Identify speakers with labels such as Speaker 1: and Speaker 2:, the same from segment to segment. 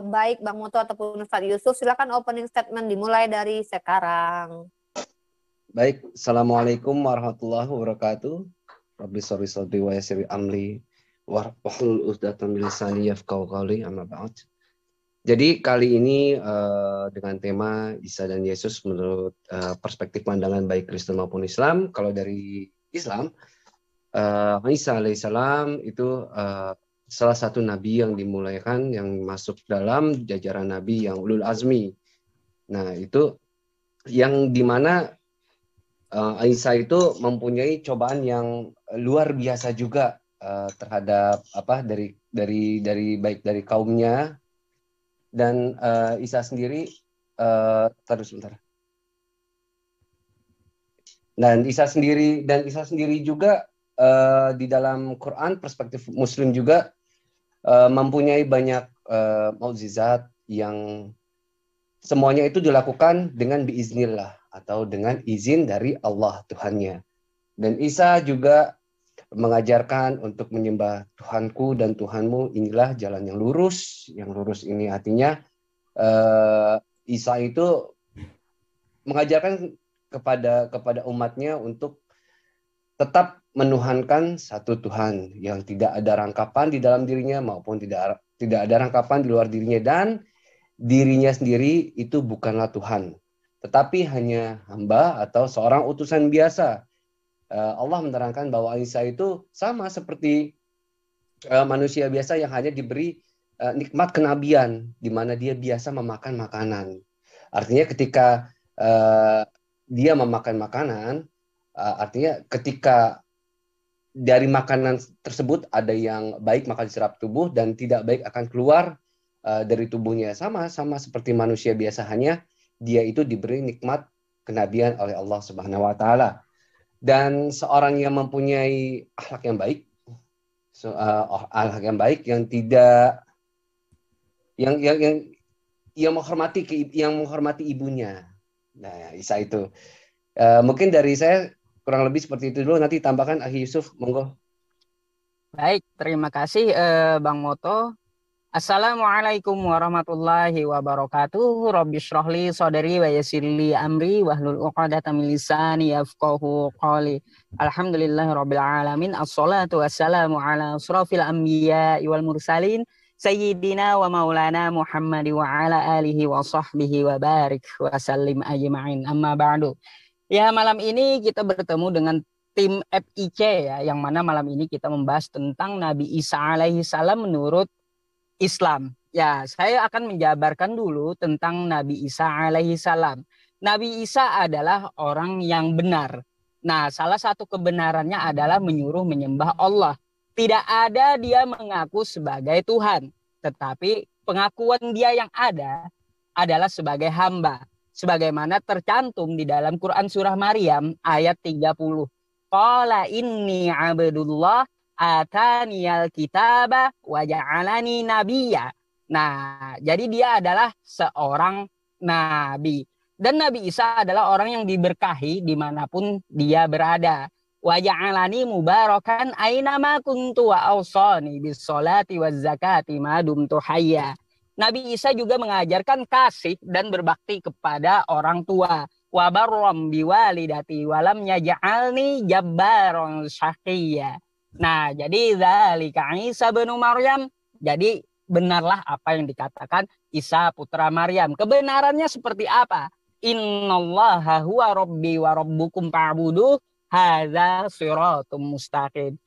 Speaker 1: Baik Bang Moto ataupun Ustadz Yusuf, silakan opening statement dimulai dari sekarang.
Speaker 2: Baik, Assalamualaikum warahmatullahi wabarakatuh. Rabbi sholli sholli wa yassir amri wahlul 'uqdatam min lisani yafqahu qawli, amma ba'd. Jadi kali ini dengan tema Isa dan Yesus menurut perspektif pandangan baik Kristen maupun Islam. Kalau dari Islam, Isa alaihissalam itu salah satu nabi yang dimulaikan yang masuk dalam jajaran nabi yang ulul azmi. Nah, itu yang dimana Isa itu mempunyai cobaan yang luar biasa juga terhadap dari kaumnya, dan Isa sendiri terus sebentar. Dan Isa sendiri juga di dalam Quran perspektif Muslim juga mempunyai banyak mukjizat yang semuanya itu dilakukan dengan biiznillah atau dengan izin dari Allah Tuhannya. Dan Isa juga mengajarkan untuk menyembah Tuhanku dan Tuhanmu, inilah jalan yang lurus. Yang lurus ini artinya Isa itu mengajarkan kepada umatnya untuk tetap menuhankan satu Tuhan yang tidak ada rangkapan di dalam dirinya maupun tidak ada rangkapan di luar dirinya, dan dirinya sendiri itu bukanlah Tuhan, tetapi hanya hamba atau seorang utusan biasa. Allah menerangkan bahwa Isa itu sama seperti manusia biasa yang hanya diberi nikmat kenabian, di mana dia biasa memakan makanan. Artinya ketika dia memakan makanan, artinya ketika dari makanan tersebut ada yang baik maka diserap tubuh dan tidak baik akan keluar dari tubuhnya. Sama seperti manusia biasa, hanya dia itu diberi nikmat kenabian oleh Allah Subhanahu wa taala. Dan seorang yang mempunyai akhlak yang baik, yang tidak yang menghormati ibunya. Nah, Isa itu mungkin dari saya kurang lebih seperti itu dulu, nanti tambahkan Akhi Yusuf, monggo.
Speaker 3: Baik, terima kasih Bang Moto. Assalamualaikum warahmatullahi wabarakatuh. Rabbi shrahli sadri wa yassirli amri wahlul 'uqdatam min lisani yafqahu qawli. Alhamdulillahirabbil alamin. Assalatu wassalamu ala asrofil anbiya'i wal mursalin sayyidina wa maulana Muhammad wa ala alihi wa sahbihi wa barik wa sallim ajma'in. Amma ba'du. Ya, malam ini kita bertemu dengan tim FIC ya, yang mana malam ini kita membahas tentang Nabi Isa alaihi salam menurut Islam. Ya, saya akan menjabarkan dulu tentang Nabi Isa alaihi salam. Nabi Isa adalah orang yang benar. Nah, salah satu kebenarannya adalah menyuruh menyembah Allah. Tidak ada dia mengaku sebagai Tuhan, tetapi pengakuan dia yang ada adalah sebagai hamba. Sebagaimana tercantum di dalam Quran surah Maryam ayat 30. Qala inni abdullah ataniyal kitaba wa ja'alani nabiyya. Nah, jadi dia adalah seorang nabi. Dan Nabi Isa adalah orang yang diberkahi dimanapun dia berada. Wa ja'alani mubarakan ainama kuntu wa awsani bis sholati waz zakati ma dumtu hayya. Nabi Isa juga mengajarkan kasih dan berbakti kepada orang tua. Wa barram biwalidati walam yaj'alni jabbaron syaqiyya. Nah, jadi zalika Isa bin Maryam. Jadi benarlah apa yang dikatakan Isa putra Maryam. Kebenarannya seperti apa? Innallaha huwa rabbi wa rabbukum fa'buduh hadza shiratum mustaqim.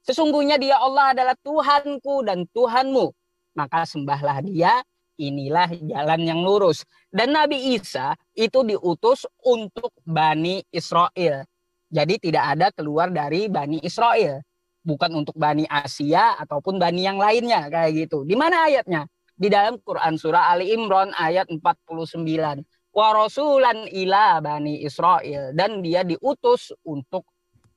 Speaker 3: Sesungguhnya dia Allah adalah Tuhanku dan Tuhanmu, maka sembahlah dia, inilah jalan yang lurus. Dan Nabi Isa itu diutus untuk Bani Israel. Jadi tidak ada keluar dari Bani Israel. Bukan untuk Bani Asia ataupun Bani yang lainnya kayak gitu. Di mana ayatnya? Di dalam Quran surah Ali Imran ayat 49. Wa rasulan ila Bani Israel. Dan dia diutus untuk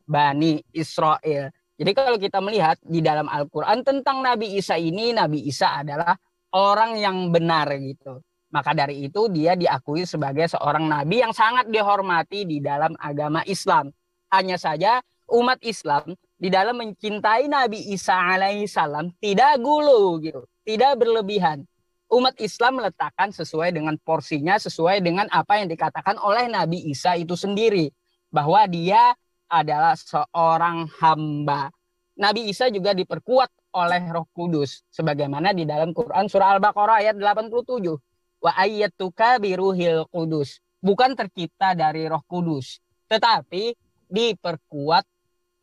Speaker 3: Bani Israel. Jadi kalau kita melihat di dalam Al-Quran tentang Nabi Isa ini, Nabi Isa adalah orang yang benar gitu. Maka dari itu dia diakui sebagai seorang nabi yang sangat dihormati di dalam agama Islam. Hanya saja umat Islam di dalam mencintai Nabi Isa alaihi salam tidak gulu gitu, tidak berlebihan. umat Islam meletakkan sesuai dengan porsinya, sesuai dengan apa yang dikatakan oleh Nabi Isa itu sendiri, bahwa dia adalah seorang hamba. Nabi Isa juga diperkuat oleh Roh Kudus sebagaimana di dalam Quran surah Al-Baqarah ayat 87. Wa ayyatuka biruhil qudus. Bukan tercipta dari Roh Kudus, tetapi diperkuat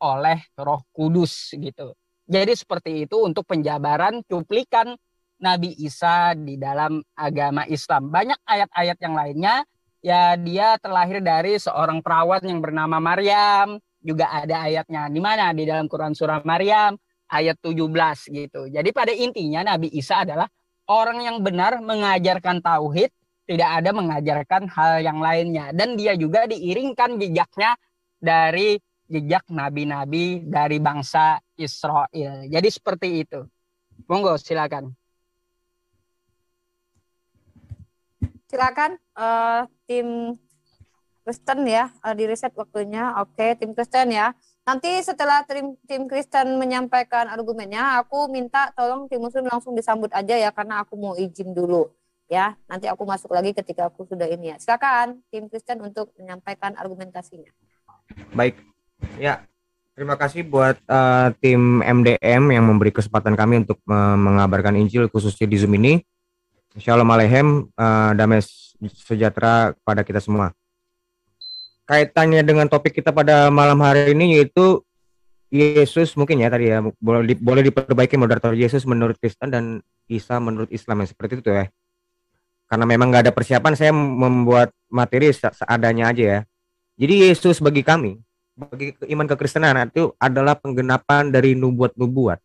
Speaker 3: oleh Roh Kudus gitu. Jadi seperti itu untuk penjabaran cuplikan Nabi Isa di dalam agama Islam. Banyak ayat-ayat yang lainnya, ya dia terlahir dari seorang perawan yang bernama Maryam, juga ada ayatnya di mana di dalam Quran surah Maryam ayat 17 gitu. Jadi pada intinya Nabi Isa adalah orang yang benar mengajarkan tauhid, tidak ada mengajarkan hal yang lainnya, dan dia juga diiringkan jejaknya dari jejak nabi-nabi dari bangsa Israel. Jadi seperti itu. Monggo silakan.
Speaker 1: Silakan tim Kristen ya, di reset waktunya. Oke, tim Kristen ya. Nanti setelah tim Kristen menyampaikan argumennya, aku minta tolong tim Muslim langsung disambut aja ya, karena aku mau izin dulu ya. Nanti aku masuk lagi ketika aku sudah ini ya. Silakan tim Kristen untuk menyampaikan argumentasinya.
Speaker 4: Baik, ya. Terima kasih buat tim MDM yang memberi kesempatan kami untuk mengabarkan Injil khususnya di Zoom ini. Shalom Aleichem, damai sejahtera kepada kita semua. Kaitannya dengan topik kita pada malam hari ini yaitu Yesus, mungkin ya tadi ya, boleh diperbaiki moderator, Yesus menurut Kristen dan Isa menurut Islam, ya seperti itu ya. Karena memang nggak ada persiapan, saya membuat materi seadanya aja ya. Jadi Yesus bagi kami, bagi iman kekristenan itu adalah penggenapan dari nubuat-nubuat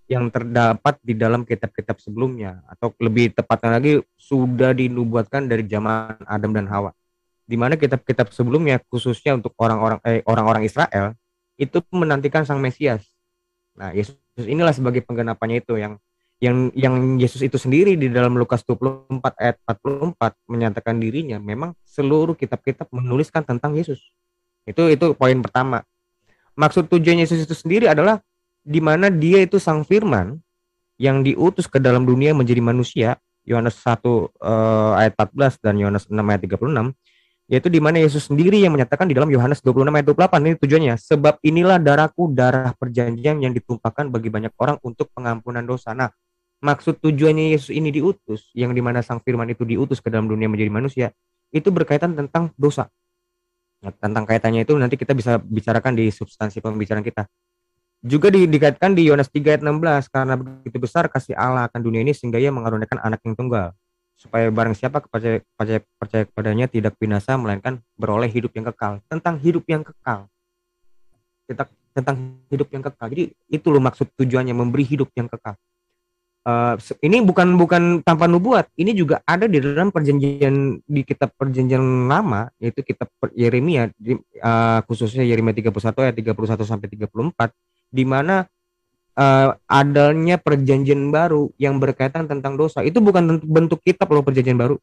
Speaker 4: yang terdapat di dalam kitab-kitab sebelumnya, atau lebih tepatnya lagi sudah dinubuatkan dari zaman Adam dan Hawa, di mana kitab-kitab sebelumnya khususnya untuk orang-orang Israel itu menantikan Sang Mesias. Nah, Yesus inilah sebagai penggenapannya itu, yang Yesus itu sendiri di dalam Lukas 24 ayat 44 menyatakan dirinya memang seluruh kitab-kitab menuliskan tentang Yesus. Itu poin pertama. Maksud tujuan Yesus itu sendiri adalah di mana dia itu Sang Firman yang diutus ke dalam dunia menjadi manusia, Yohanes 1 ayat 14 dan Yohanes 6 ayat 36, yaitu di mana Yesus sendiri yang menyatakan di dalam Yohanes 26 ayat 28, ini tujuannya, sebab inilah darahku, darah perjanjian yang ditumpahkan bagi banyak orang untuk pengampunan dosa. Nah, maksud tujuannya Yesus ini diutus, yang di mana Sang Firman itu diutus ke dalam dunia menjadi manusia, itu berkaitan tentang dosa. Nah, tentang kaitannya itu nanti kita bisa bicarakan di substansi pembicaraan kita. Juga dikaitkan di Yohanes 3 ayat 16, karena begitu besar kasih Allah akan dunia ini sehingga ia mengaruniakan anak yang tunggal, supaya barang siapa percaya kepadanya tidak binasa melainkan beroleh hidup yang kekal. Tentang hidup yang kekal. Tentang hidup yang kekal. Jadi itu loh maksud tujuannya, memberi hidup yang kekal. Ini bukan tanpa nubuat. Ini juga ada di dalam perjanjian, di kitab perjanjian lama, yaitu kitab Yeremia, khususnya Yeremia 31 ayat 31 sampai 34, di mana adanya perjanjian baru yang berkaitan tentang dosa. Itu bukan bentuk kitab loh, perjanjian baru.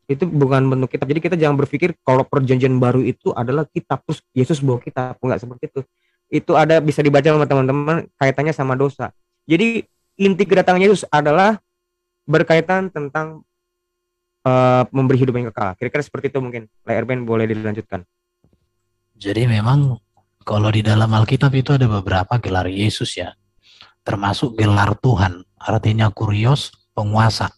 Speaker 4: Itu bukan bentuk kitab. Jadi kita jangan berpikir kalau perjanjian baru itu adalah kitab, terus Yesus bawa kitab. Enggak seperti itu. Itu ada, bisa dibaca sama teman-teman, kaitannya sama dosa. Jadi inti kedatangan Yesus adalah berkaitan tentang memberi hidup yang kekal. Kira-kira seperti itu mungkin. Erben boleh dilanjutkan.
Speaker 5: Jadi memang kalau di dalam Alkitab itu ada beberapa gelar Yesus ya. Termasuk gelar Tuhan, artinya kurios, penguasa.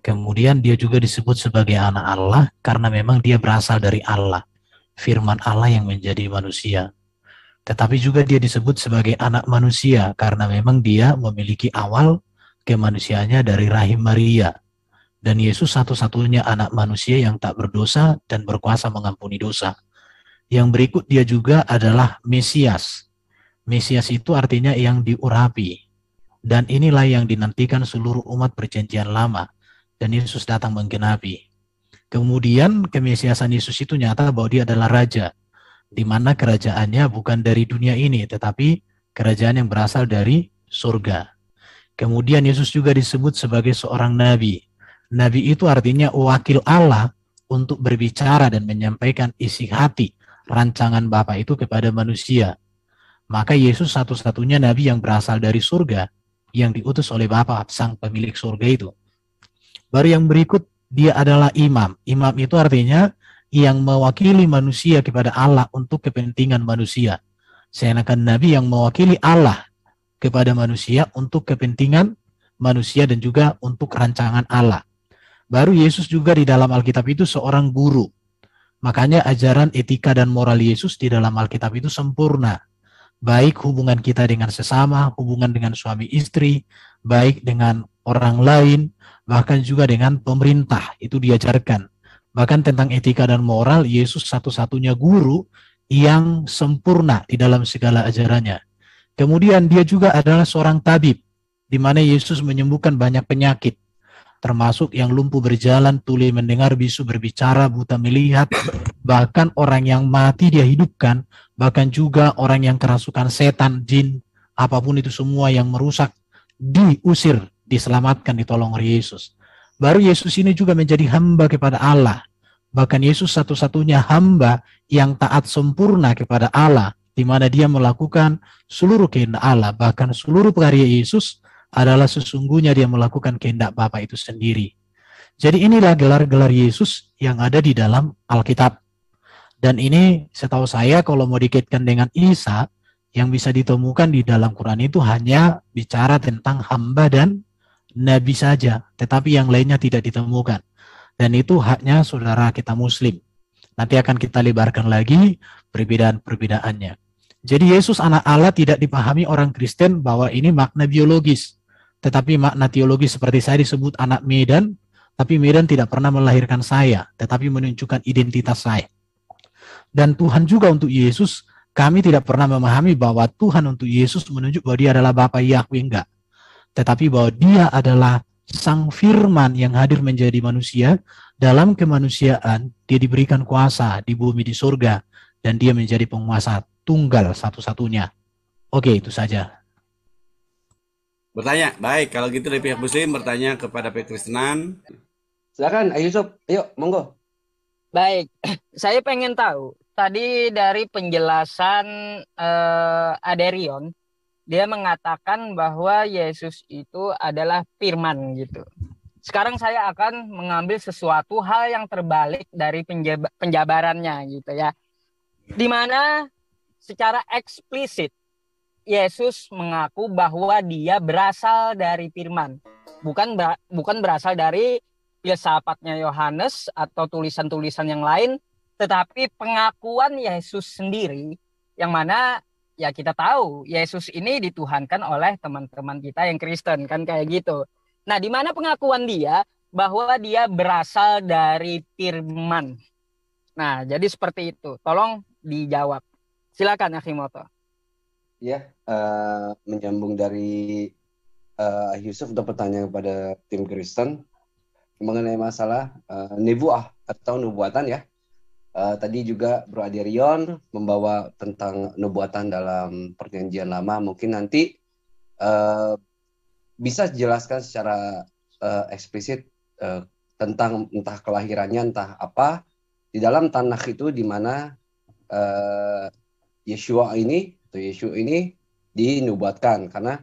Speaker 5: Kemudian dia juga disebut sebagai anak Allah karena memang dia berasal dari Allah, firman Allah yang menjadi manusia. Tetapi juga dia disebut sebagai anak manusia karena memang dia memiliki awal kemanusiaannya dari rahim Maria. Dan Yesus satu-satunya anak manusia yang tak berdosa dan berkuasa mengampuni dosa. Yang berikut dia juga adalah Mesias. Mesias itu artinya yang diurapi. Dan inilah yang dinantikan seluruh umat perjanjian lama. Dan Yesus datang menggenapi. Kemudian kemesiasan Yesus itu nyata bahwa dia adalah raja. Di mana kerajaannya bukan dari dunia ini, tetapi kerajaan yang berasal dari surga. Kemudian Yesus juga disebut sebagai seorang nabi. Nabi itu artinya wakil Allah untuk berbicara dan menyampaikan isi hati rancangan Bapa itu kepada manusia. Maka Yesus satu-satunya nabi yang berasal dari surga, yang diutus oleh Bapa, sang pemilik surga itu. Baru yang berikut dia adalah imam. Imam itu artinya yang mewakili manusia kepada Allah untuk kepentingan manusia. Sedangkan Nabi yang mewakili Allah kepada manusia untuk kepentingan manusia dan juga untuk rancangan Allah. Baru Yesus juga di dalam Alkitab itu seorang guru. Makanya ajaran etika dan moral Yesus di dalam Alkitab itu sempurna. Baik hubungan kita dengan sesama, hubungan dengan suami istri, baik dengan orang lain, bahkan juga dengan pemerintah, itu diajarkan. Bahkan tentang etika dan moral, Yesus satu-satunya guru yang sempurna di dalam segala ajarannya. Kemudian dia juga adalah seorang tabib, di mana Yesus menyembuhkan banyak penyakit, termasuk yang lumpuh berjalan, tuli mendengar, bisu berbicara, buta melihat, bahkan orang yang mati dia hidupkan, bahkan juga orang yang kerasukan setan, jin, apapun itu semua yang merusak, diusir, diselamatkan, ditolong oleh Yesus. Baru Yesus ini juga menjadi hamba kepada Allah. Bahkan Yesus satu-satunya hamba yang taat sempurna kepada Allah, di mana dia melakukan seluruh kehendak Allah, bahkan seluruh karya Yesus adalah sesungguhnya dia melakukan kehendak Bapa itu sendiri. Jadi inilah gelar-gelar Yesus yang ada di dalam Alkitab. Dan ini setahu saya kalau mau dikaitkan dengan Isa, yang bisa ditemukan di dalam Quran itu hanya bicara tentang hamba dan nabi saja, tetapi yang lainnya tidak ditemukan. Dan itu haknya saudara kita Muslim. Nanti akan kita lebarkan lagi perbedaan-perbedaannya. Jadi Yesus anak Allah tidak dipahami orang Kristen bahwa ini makna biologis. Tetapi makna teologis seperti saya disebut anak Medan, tapi Medan tidak pernah melahirkan saya, tetapi menunjukkan identitas saya. Dan Tuhan juga untuk Yesus, kami tidak pernah memahami bahwa Tuhan untuk Yesus menunjuk bahwa dia adalah Bapa Yahweh, enggak. Tetapi bahwa dia adalah Sang Firman yang hadir menjadi manusia, dalam kemanusiaan dia diberikan kuasa di bumi, di surga, dan dia menjadi penguasa tunggal satu-satunya. Oke, itu saja.
Speaker 6: Bertanya, baik. Kalau gitu dari pihak Muslim bertanya kepada pihak Kristenan.
Speaker 2: Silakan, Ayo Yusuf, ayo, monggo.
Speaker 3: Baik, saya pengen tahu tadi dari penjelasan Aderion, dia mengatakan bahwa Yesus itu adalah firman gitu. Sekarang saya akan mengambil sesuatu hal yang terbalik dari penjabarannya gitu ya. Di mana secara eksplisit Yesus mengaku bahwa dia berasal dari firman. Bukan berasal dari filsafatnya Yohanes atau tulisan-tulisan yang lain, tetapi pengakuan Yesus sendiri yang mana ya kita tahu Yesus ini dituhankan oleh teman-teman kita yang Kristen kan kayak gitu. Nah, di mana pengakuan dia bahwa dia berasal dari firman. Nah, jadi seperti itu. Tolong dijawab. Silakan Akimoto.
Speaker 2: Ya, menyambung dari Yusuf untuk pertanyaan kepada tim Kristen mengenai masalah nebuah atau nubuatan ya. Tadi juga Bro Aderion membawa tentang nubuatan dalam Perjanjian Lama. Mungkin nanti bisa dijelaskan secara eksplisit tentang entah kelahirannya, entah apa di dalam Tanakh itu, di mana Yesus ini dinubuatkan, karena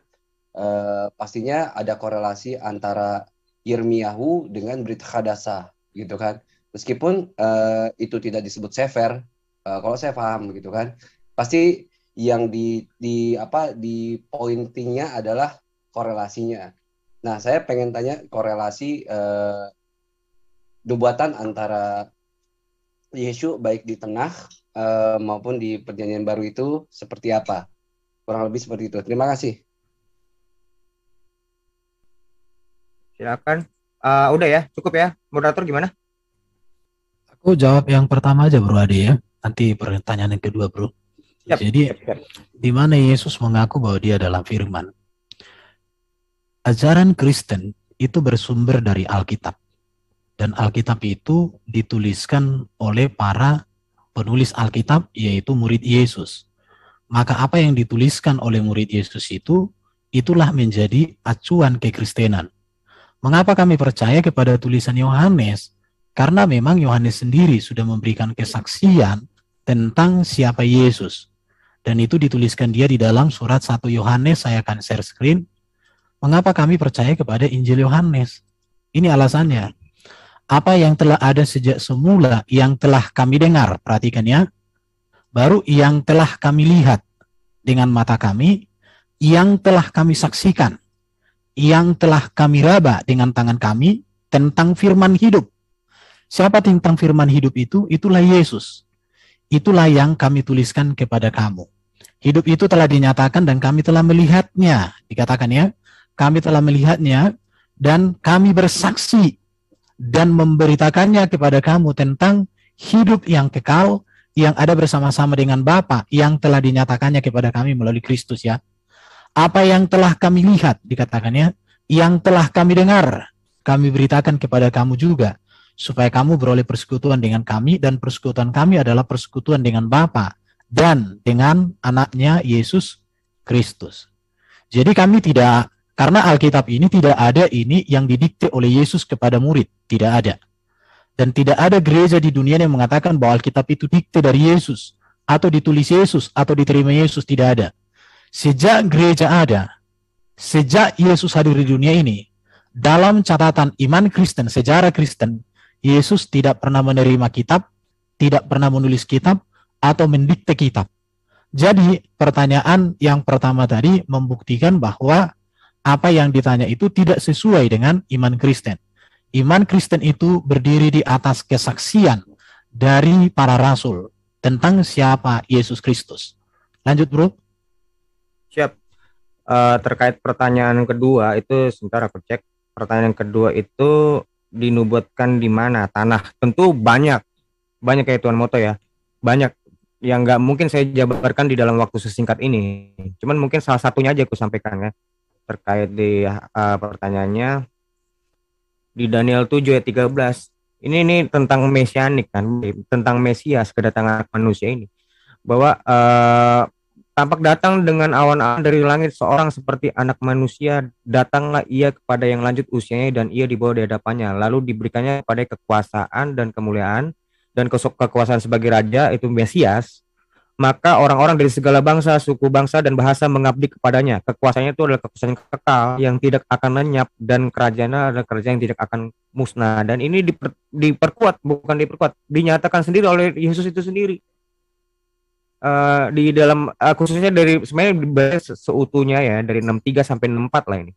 Speaker 2: pastinya ada korelasi antara Yirmiyahu dengan Brit Hadasah gitu kan. Meskipun itu tidak disebut sefer, kalau saya paham gitu kan, pasti yang di pointingnya adalah korelasinya. Nah, saya pengen tanya korelasi nubuatan antara Yesus baik di Tanakh maupun di Perjanjian Baru itu seperti apa? Kurang lebih seperti itu. Terima kasih.
Speaker 4: Silakan. Udah ya, cukup ya. Moderator gimana?
Speaker 5: Aku jawab yang pertama aja Bro Ade ya. Nanti pertanyaan yang kedua Bro.
Speaker 4: Siap.
Speaker 5: Jadi di mana Yesus mengaku bahwa dia adalah firman. Ajaran Kristen itu bersumber dari Alkitab. Dan Alkitab itu dituliskan oleh para penulis Alkitab, yaitu murid Yesus. Maka apa yang dituliskan oleh murid Yesus itu, itulah menjadi acuan kekristenan. Mengapa kami percaya kepada tulisan Yohanes? Karena memang Yohanes sendiri sudah memberikan kesaksian tentang siapa Yesus. Dan itu dituliskan dia di dalam surat 1 Yohanes, saya akan share screen. Mengapa kami percaya kepada Injil Yohanes? Ini alasannya. Apa yang telah ada sejak semula, yang telah kami dengar, perhatikan ya, baru yang telah kami lihat dengan mata kami, yang telah kami saksikan, yang telah kami raba dengan tangan kami tentang firman hidup. Siapa tentang firman hidup itu? Itulah Yesus. Itulah yang kami tuliskan kepada kamu. Hidup itu telah dinyatakan dan kami telah melihatnya. Dikatakan ya, kami telah melihatnya dan kami bersaksi dan memberitakannya kepada kamu tentang hidup yang kekal yang ada bersama-sama dengan Bapa yang telah dinyatakannya kepada kami melalui Kristus ya. Apa yang telah kami lihat, dikatakannya, yang telah kami dengar, kami beritakan kepada kamu juga, supaya kamu beroleh persekutuan dengan kami, dan persekutuan kami adalah persekutuan dengan Bapa dan dengan anaknya Yesus Kristus. Jadi kami tidak, karena Alkitab ini tidak ada ini yang didikte oleh Yesus kepada murid, tidak ada. Dan tidak ada gereja di dunia yang mengatakan bahwa Alkitab itu dikte dari Yesus, atau ditulis Yesus, atau diterima Yesus, tidak ada. Sejak gereja ada, sejak Yesus hadir di dunia ini, dalam catatan iman Kristen, sejarah Kristen, Yesus tidak pernah menerima kitab, tidak pernah menulis kitab, atau mendikte kitab. Jadi pertanyaan yang pertama tadi membuktikan bahwa apa yang ditanya itu tidak sesuai dengan iman Kristen. Iman Kristen itu berdiri di atas kesaksian dari para rasul tentang siapa Yesus Kristus. Lanjut bro.
Speaker 4: Siap. Terkait pertanyaan kedua itu sebentar aku cek. Pertanyaan kedua itu dinubuatkan di mana? Tanah. Tentu banyak ya Tuan Moto ya. Banyak yang nggak mungkin saya jabarkan di dalam waktu sesingkat ini. Cuman mungkin salah satunya aja aku sampaikan ya. Terkait di pertanyaannya di Daniel 7 ayat 13. Ini tentang mesianik kan, tentang Mesias, kedatangan manusia ini. Bahwa tampak datang dengan awan-awan dari langit seorang seperti anak manusia, datanglah ia kepada yang lanjut usianya dan ia dibawa di hadapannya, lalu diberikannya kepada kekuasaan dan kemuliaan dan kekuasaan sebagai raja, itu Mesias. Maka orang-orang dari segala bangsa, suku bangsa dan bahasa mengabdi kepadanya. Kekuasaannya itu adalah kekuasaan kekal yang tidak akan lenyap dan kerajaannya adalah kerajaan yang tidak akan musnah. Dan ini diperkuat, bukan diperkuat, dinyatakan sendiri oleh Yesus itu sendiri. Di dalam khususnya dari sebenarnya seutuhnya ya dari 63 sampai 64 lah ini.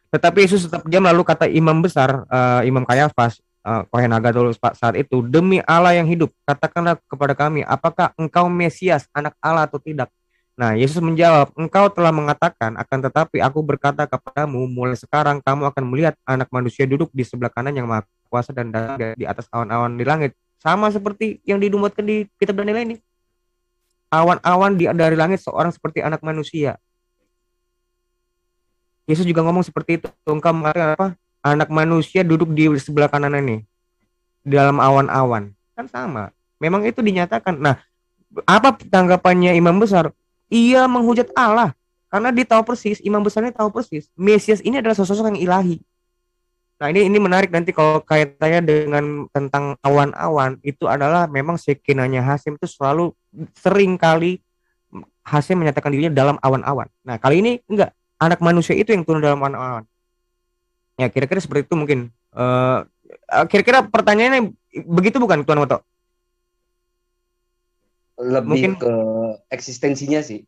Speaker 4: Tetapi Yesus tetap diam lalu kata imam besar, Imam Kayafas, Kohen Hagatul saat itu, demi Allah yang hidup, katakanlah kepada kami, apakah engkau Mesias, anak Allah atau tidak? Nah, Yesus menjawab, engkau telah mengatakan, akan tetapi aku berkata kepadamu, mulai sekarang kamu akan melihat anak manusia duduk di sebelah kanan yang maha kuasa dan datang di atas awan-awan di langit. Sama seperti yang dinubuatkan di kitab Daniel ini. Awan-awan dari langit seorang seperti anak manusia. Yesus juga ngomong seperti itu. Engkau mengatakan apa? Anak manusia duduk di sebelah kanan ini di dalam awan-awan, kan sama. Memang itu dinyatakan. Nah, apa tanggapannya imam besar? Ia menghujat Allah karena dia tahu persis, imam besarnya tahu persis Mesias ini adalah sosok yang ilahi. Nah, ini menarik nanti kalau kaitannya dengan tentang awan-awan, itu adalah memang sekinanya Hasyim itu selalu sering kali Hasyim menyatakan dirinya dalam awan-awan. Nah, kali ini enggak, anak manusia itu yang turun dalam awan-awan. Ya, kira-kira seperti itu mungkin. Kira-kira pertanyaannya begitu bukan Tuan Moto?
Speaker 2: Lebih
Speaker 4: mungkin
Speaker 2: ke eksistensinya sih.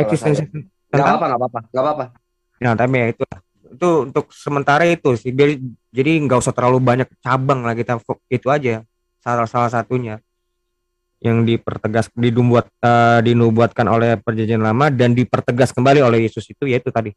Speaker 4: Eksistensi.
Speaker 2: Nggak apa-apa.
Speaker 4: Nah, tapi ya itu untuk sementara itu sih. Jadi nggak usah terlalu banyak cabang lah, kita itu aja. Salah satunya yang dinubuatkan oleh Perjanjian Lama dan dipertegas kembali oleh Yesus itu, yaitu tadi.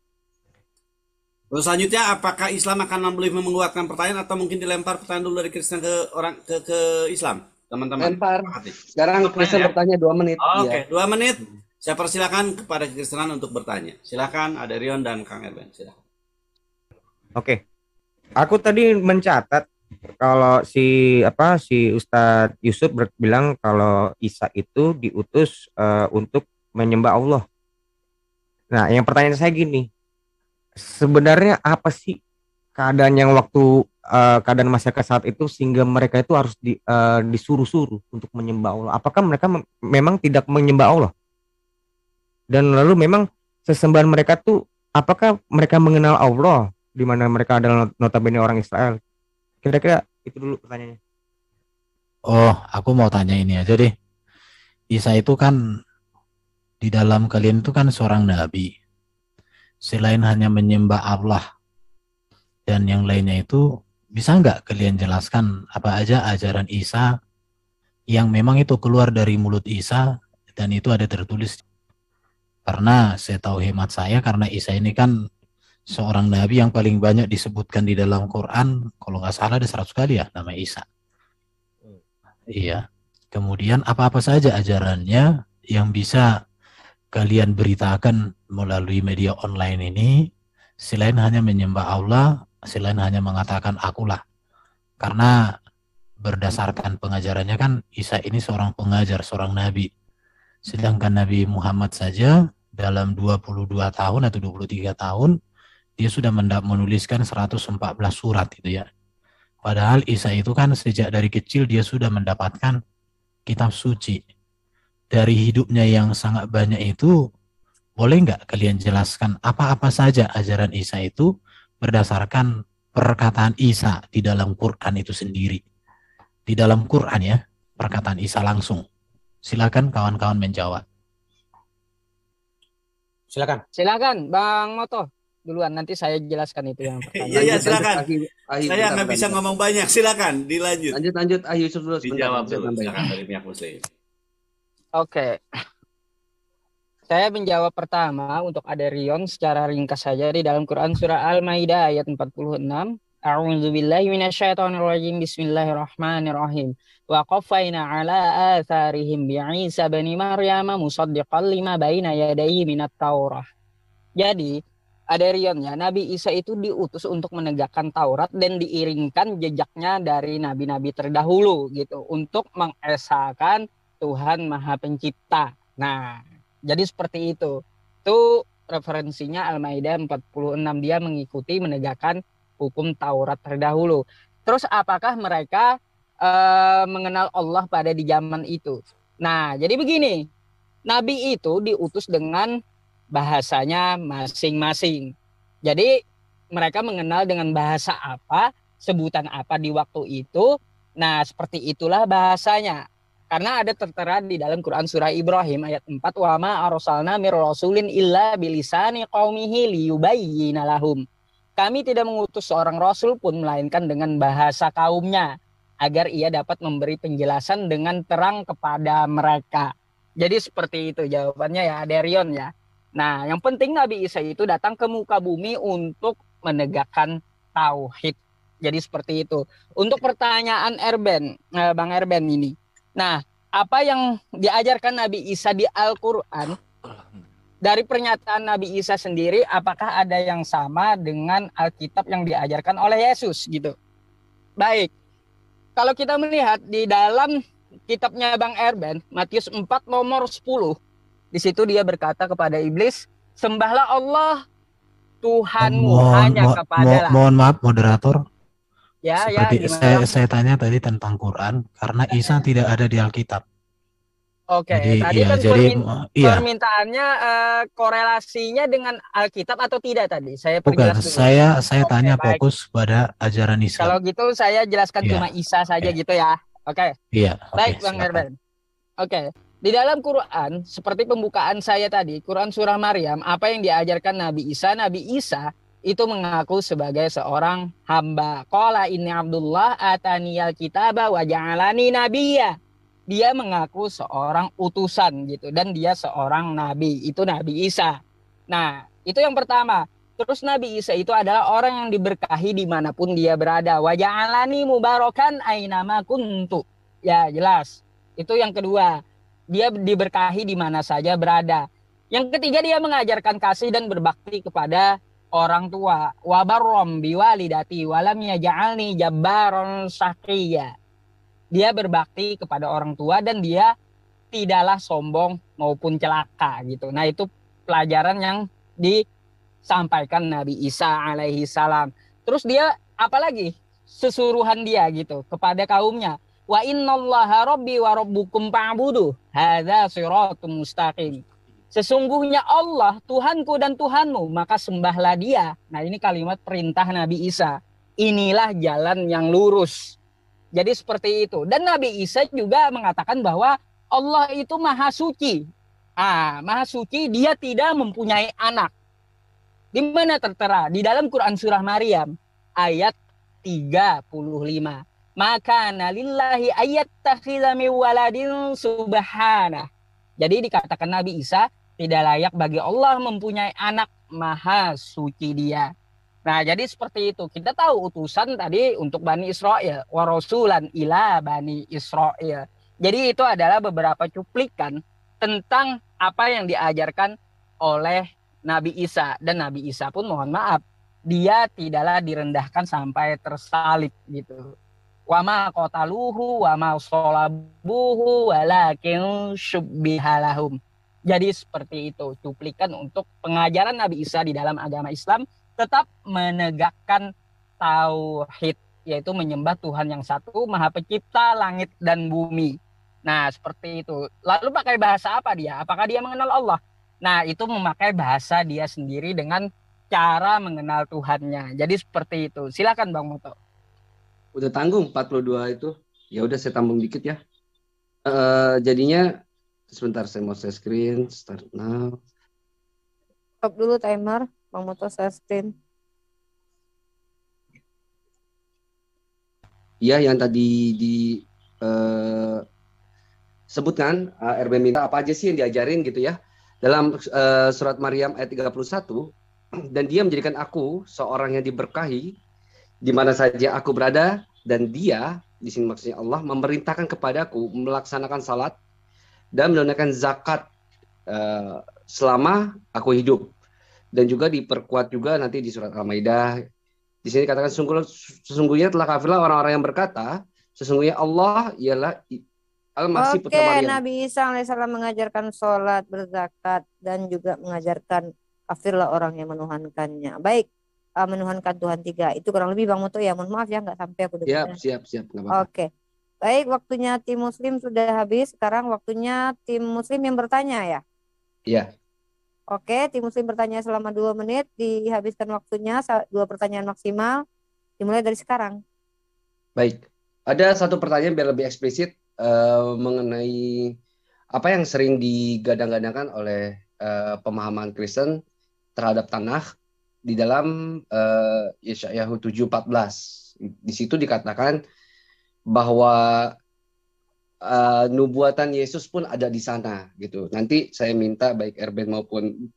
Speaker 6: Terus selanjutnya, apakah Islam akan boleh menguatkan pertanyaan atau mungkin dilempar pertanyaan dulu dari Kristen ke Islam, teman-teman?
Speaker 2: Lempar. Sekarang Kristen bertanya 2 menit.
Speaker 6: Oke, 2 menit. Saya persilakan kepada Kristenan untuk bertanya. Silakan, ada Rion dan Kang Erben. Silakan.
Speaker 4: Oke. Aku tadi mencatat kalau si Ustadz Yusuf bilang kalau Isa itu diutus untuk menyembah Allah. Nah, yang pertanyaan saya gini. Sebenarnya apa sih keadaan yang keadaan masyarakat saat itu sehingga mereka itu harus disuruh-suruh untuk menyembah Allah? Apakah mereka memang tidak menyembah Allah? Dan lalu memang sesembahan mereka tuh, apakah mereka mengenal Allah, di mana mereka adalah notabene orang Israel? Kira-kira itu dulu pertanyaannya.
Speaker 5: Oh, aku mau tanya ini aja deh. Isa itu kan di dalam kalian itu kan seorang nabi. Selain hanya menyembah Allah dan yang lainnya itu, bisa nggak kalian jelaskan apa aja ajaran Isa yang memang itu keluar dari mulut Isa dan itu ada tertulis? Karena saya tahu hemat saya, karena Isa ini kan seorang nabi yang paling banyak disebutkan di dalam Quran. Kalau nggak salah ada 100 kali ya nama Isa. Iya. Kemudian apa-apa saja ajarannya yang bisa kalian beritakan melalui media online ini, selain hanya menyembah Allah, selain hanya mengatakan akulah. Karena berdasarkan pengajarannya kan Isa ini seorang pengajar, seorang nabi. Sedangkan Nabi Muhammad saja dalam 22 tahun atau 23 tahun, dia sudah menuliskan 114 surat itu ya. Padahal Isa itu kan sejak dari kecil dia sudah mendapatkan kitab suci. Dari hidupnya yang sangat banyak itu, boleh nggak kalian jelaskan apa-apa saja ajaran Isa itu berdasarkan perkataan Isa di dalam Quran itu sendiri. Di dalam Quran ya, perkataan Isa langsung. Silakan kawan-kawan menjawab.
Speaker 3: Silakan Bang Moto duluan, nanti saya jelaskan itu yang pertanyaan.
Speaker 6: Iya, silakan.
Speaker 2: Ahi,
Speaker 6: Saya
Speaker 2: bentar,
Speaker 6: nggak bisa
Speaker 2: bentar.
Speaker 6: ngomong banyak, silakan dilanjut.
Speaker 2: Lanjut Ahi Yusuf dulu sebentar.
Speaker 6: Dijawab
Speaker 2: Saya
Speaker 6: dulu,
Speaker 2: tambahin.
Speaker 6: silakan dari pihak Muslim.
Speaker 3: Oke. Saya menjawab pertama untuk Aderion secara ringkas saja di dalam Quran surah Al-Maidah ayat 46. A'udzubillahi minasyaitonirrajim. Bismillahirrahmanirrahim. Wa qaffayna ala atharihim bi'isa bani Maryam musaddiqan lima baina yadayhi minat Taurah. Jadi Aderion ya, Nabi Isa itu diutus untuk menegakkan Taurat dan diiringkan jejaknya dari nabi-nabi terdahulu gitu untuk mengesahkan Tuhan Maha Pencipta. Nah, jadi seperti itu. Itu referensinya Al-Maidah 46, dia mengikuti menegakkan hukum Taurat terdahulu. Terus apakah mereka mengenal Allah pada di zaman itu? Nah, jadi begini. Nabi itu diutus dengan bahasanya masing-masing. Jadi mereka mengenal dengan bahasa apa, sebutan apa di waktu itu. Nah, seperti itulah bahasanya. Karena ada tertera di dalam Quran surah Ibrahim ayat 4, wa ma arsalna mir rasulin illa bilisani qaumihi liyubayyina lahum. Kami tidak mengutus seorang rasul pun melainkan dengan bahasa kaumnya agar ia dapat memberi penjelasan dengan terang kepada mereka. Jadi seperti itu jawabannya ya, Aderion ya. Nah, yang penting Nabi Isa itu datang ke muka bumi untuk menegakkan tauhid. Jadi seperti itu. Untuk pertanyaan Erben, Bang Erben ini. Nah, apa yang diajarkan Nabi Isa di Al-Quran, dari pernyataan Nabi Isa sendiri, apakah ada yang sama dengan Alkitab yang diajarkan oleh Yesus gitu? Baik, kalau kita melihat di dalam kitabnya Bang Erben, Matius 4 nomor 10, di situ dia berkata kepada iblis, sembahlah Allah Tuhanmu hanya kepadalah.
Speaker 5: Mohon maaf moderator.
Speaker 3: Ya,
Speaker 5: Seperti
Speaker 3: gimana?
Speaker 5: saya tanya tadi tentang Quran, karena Isa tidak ada di Alkitab.
Speaker 3: Oke,
Speaker 5: Jadi,
Speaker 3: tadi
Speaker 5: iya,
Speaker 3: kan
Speaker 5: jadi, iya.
Speaker 3: permintaannya korelasinya dengan Alkitab atau tidak tadi? Saya
Speaker 5: Bukan,
Speaker 3: perjelas dulu.
Speaker 5: saya
Speaker 3: Oke,
Speaker 5: tanya
Speaker 3: baik.
Speaker 5: fokus pada ajaran
Speaker 3: Kalau
Speaker 5: Islam.
Speaker 3: gitu saya jelaskan
Speaker 5: Iya.
Speaker 3: cuma Isa saja
Speaker 5: Oke.
Speaker 3: gitu ya. Oke.
Speaker 5: Iya, oke,
Speaker 3: Baik, Bang
Speaker 5: silakan.
Speaker 3: Erben. Oke. Di dalam Quran, seperti pembukaan saya tadi, Quran surah Maryam, apa yang diajarkan Nabi Isa itu mengaku sebagai seorang hamba. Qala inni Abdullah ataniyal kitaba wa ja'alani nabiyya. Dia mengaku seorang utusan gitu, dan dia seorang nabi. Itu Nabi Isa. Nah, itu yang pertama. Terus Nabi Isa itu adalah orang yang diberkahi dimanapun dia berada. Wa ja'alani mubarakan ainama kuntu. Ya, jelas. Itu yang kedua. Dia diberkahi di mana saja berada. Yang ketiga, dia mengajarkan kasih dan berbakti kepada orang tua. Wa barram biwalidati wa lam yaj'alni jabbaron syaqiyya. Dia berbakti kepada orang tua dan dia tidaklah sombong maupun celaka gitu. Nah, itu pelajaran yang disampaikan Nabi Isa alaihi salam. Terus dia apalagi sesuruhan dia gitu kepada kaumnya. Wa innallaha rabbi wa rabbukum fa'buduh. Hadza shiratum mustaqim. Sesungguhnya Allah Tuhanku dan Tuhanmu, maka sembahlah dia. Nah, ini kalimat perintah Nabi Isa. inilah jalan yang lurus. Jadi seperti itu. Dan Nabi Isa juga mengatakan bahwa Allah itu maha suci. Maha suci, dia tidak mempunyai anak. Di mana tertera? Di dalam Quran surah Maryam ayat 35. Maka nalillahi ayat takhidami waladin subhanah. Jadi dikatakan Nabi Isa tidak layak bagi Allah mempunyai anak, maha suci dia. Nah, jadi seperti itu. Kita tahu utusan tadi untuk Bani Israel, wa rasulan ila Bani Israel. Jadi itu adalah beberapa cuplikan tentang apa yang diajarkan oleh Nabi Isa. Dan Nabi Isa pun mohon maaf, dia tidaklah direndahkan sampai tersalib gitu. Wa ma qataluhu wa ma sholabuhu walakin syubbihalahum. Jadi seperti itu, cuplikan untuk pengajaran Nabi Isa di dalam agama Islam tetap menegakkan tauhid, yaitu menyembah Tuhan yang satu, Maha Pencipta langit dan bumi. Nah, seperti itu. Lalu pakai bahasa apa dia? Apakah dia mengenal Allah? Nah, itu memakai bahasa dia sendiri dengan cara mengenal Tuhannya. Jadi seperti itu. Silakan Bang Moto.
Speaker 2: Udah tanggung 42 itu. Ya udah saya tambung dikit ya. Jadinya sebentar saya mau share screen, start now.
Speaker 1: Stop dulu timer. Bang Moto sustain.
Speaker 2: Iya, yang tadi sebutkan, RB minta apa aja sih yang diajarin gitu ya. Dalam surat Maryam ayat 31, dan dia menjadikan aku seorang yang diberkahi di mana saja aku berada, dan dia, di sini maksudnya Allah, memerintahkan kepadaku melaksanakan salat dan menunaikan zakat selama aku hidup. Dan juga diperkuat juga nanti di surat Al-Maidah. Di sini katakan sesungguhnya telah kafirlah orang-orang yang berkata, sesungguhnya Allah ialah Al-Masih putra Maryam.
Speaker 1: Nabi Isa alaihissalam mengajarkan sholat, berzakat, dan juga mengajarkan kafirlah orang yang menuhankannya. Baik, menuhankan Tuhan tiga. Itu kurang lebih Bang Moto ya. Mohon maaf ya, nggak sampai aku dengar.
Speaker 2: Siap.
Speaker 1: Oke. Baik, waktunya tim Muslim sudah habis. Sekarang waktunya tim Muslim yang bertanya ya.
Speaker 2: Iya.
Speaker 1: Oke, tim Muslim bertanya selama 2 menit, dihabiskan waktunya 2 pertanyaan maksimal, dimulai dari sekarang.
Speaker 2: Baik, ada satu pertanyaan biar lebih eksplisit mengenai apa yang sering digadang-gadangkan oleh pemahaman Kristen terhadap Tanakh di dalam Yesaya 7:14. Di situ dikatakan bahwa nubuatan Yesus pun ada di sana gitu. Nanti saya minta baik Erben maupun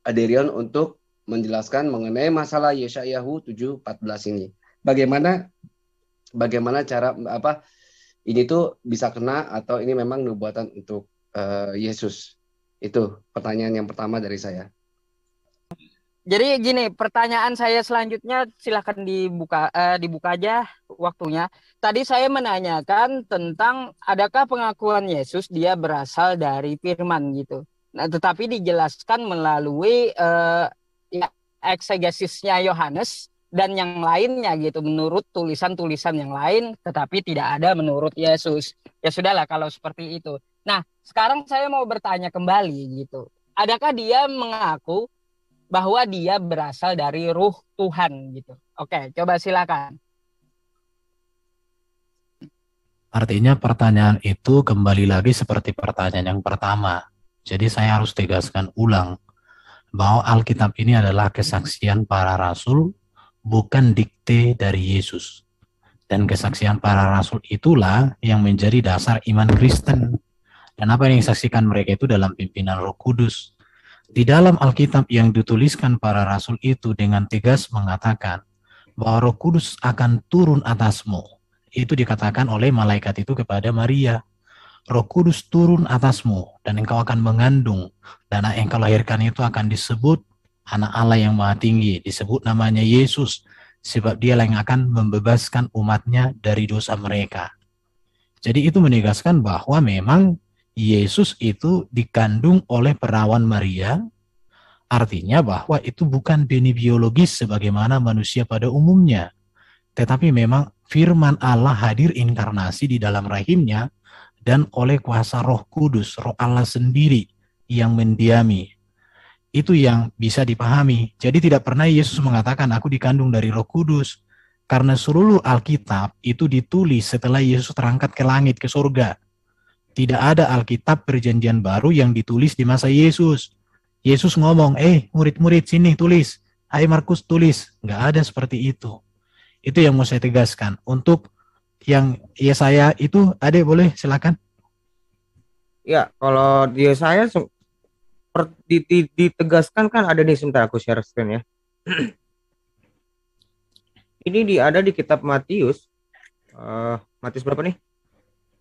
Speaker 2: Aderion untuk menjelaskan mengenai masalah Yesaya 7:14 ini. Bagaimana cara ini tuh bisa kena atau ini memang nubuatan untuk Yesus? Itu pertanyaan yang pertama dari saya.
Speaker 3: Jadi gini, pertanyaan saya selanjutnya silahkan dibuka aja waktunya. Tadi saya menanyakan tentang adakah pengakuan Yesus dia berasal dari firman gitu. Nah, tetapi dijelaskan melalui eksegesisnya Yohanes dan yang lainnya gitu, menurut tulisan-tulisan yang lain, tetapi tidak ada menurut Yesus. Ya sudahlah kalau seperti itu. Nah, sekarang saya mau bertanya kembali gitu. Adakah dia mengaku bahwa dia berasal dari ruh Tuhan gitu? Oke, coba silakan.
Speaker 5: Artinya pertanyaan itu kembali lagi seperti pertanyaan yang pertama. Jadi saya harus tegaskan ulang bahwa Alkitab ini adalah kesaksian para rasul, bukan dikte dari Yesus. Dan kesaksian para rasul itulah yang menjadi dasar iman Kristen. Dan apa yang disaksikan mereka itu dalam pimpinan Roh Kudus. Di dalam Alkitab yang dituliskan para rasul itu dengan tegas mengatakan bahwa Roh Kudus akan turun atasmu. Itu dikatakan oleh malaikat itu kepada Maria. Roh Kudus turun atasmu dan engkau akan mengandung. Dan anak yang kau lahirkan itu akan disebut anak Allah yang Maha Tinggi. Disebut namanya Yesus. Sebab dialah yang akan membebaskan umatnya dari dosa mereka. Jadi itu menegaskan bahwa memang Yesus itu dikandung oleh perawan Maria, artinya bahwa itu bukan benih biologis sebagaimana manusia pada umumnya, tetapi memang firman Allah hadir inkarnasi di dalam rahimnya dan oleh kuasa Roh Kudus, Roh Allah sendiri yang mendiami. Itu yang bisa dipahami. Jadi tidak pernah Yesus mengatakan aku dikandung dari Roh Kudus. Karena seluruh Alkitab itu ditulis setelah Yesus terangkat ke langit, ke surga. Tidak ada Alkitab perjanjian baru yang ditulis di masa Yesus. Yesus ngomong, murid-murid sini tulis. Hai Markus tulis. Nggak ada seperti itu. Itu yang mau saya tegaskan. Untuk yang Yesaya itu, Ade boleh silakan.
Speaker 4: Ya, kalau di saya ditegaskan kan ada nih, sebentar aku share screen ya. Ini ada di kitab Matius. Matius berapa nih?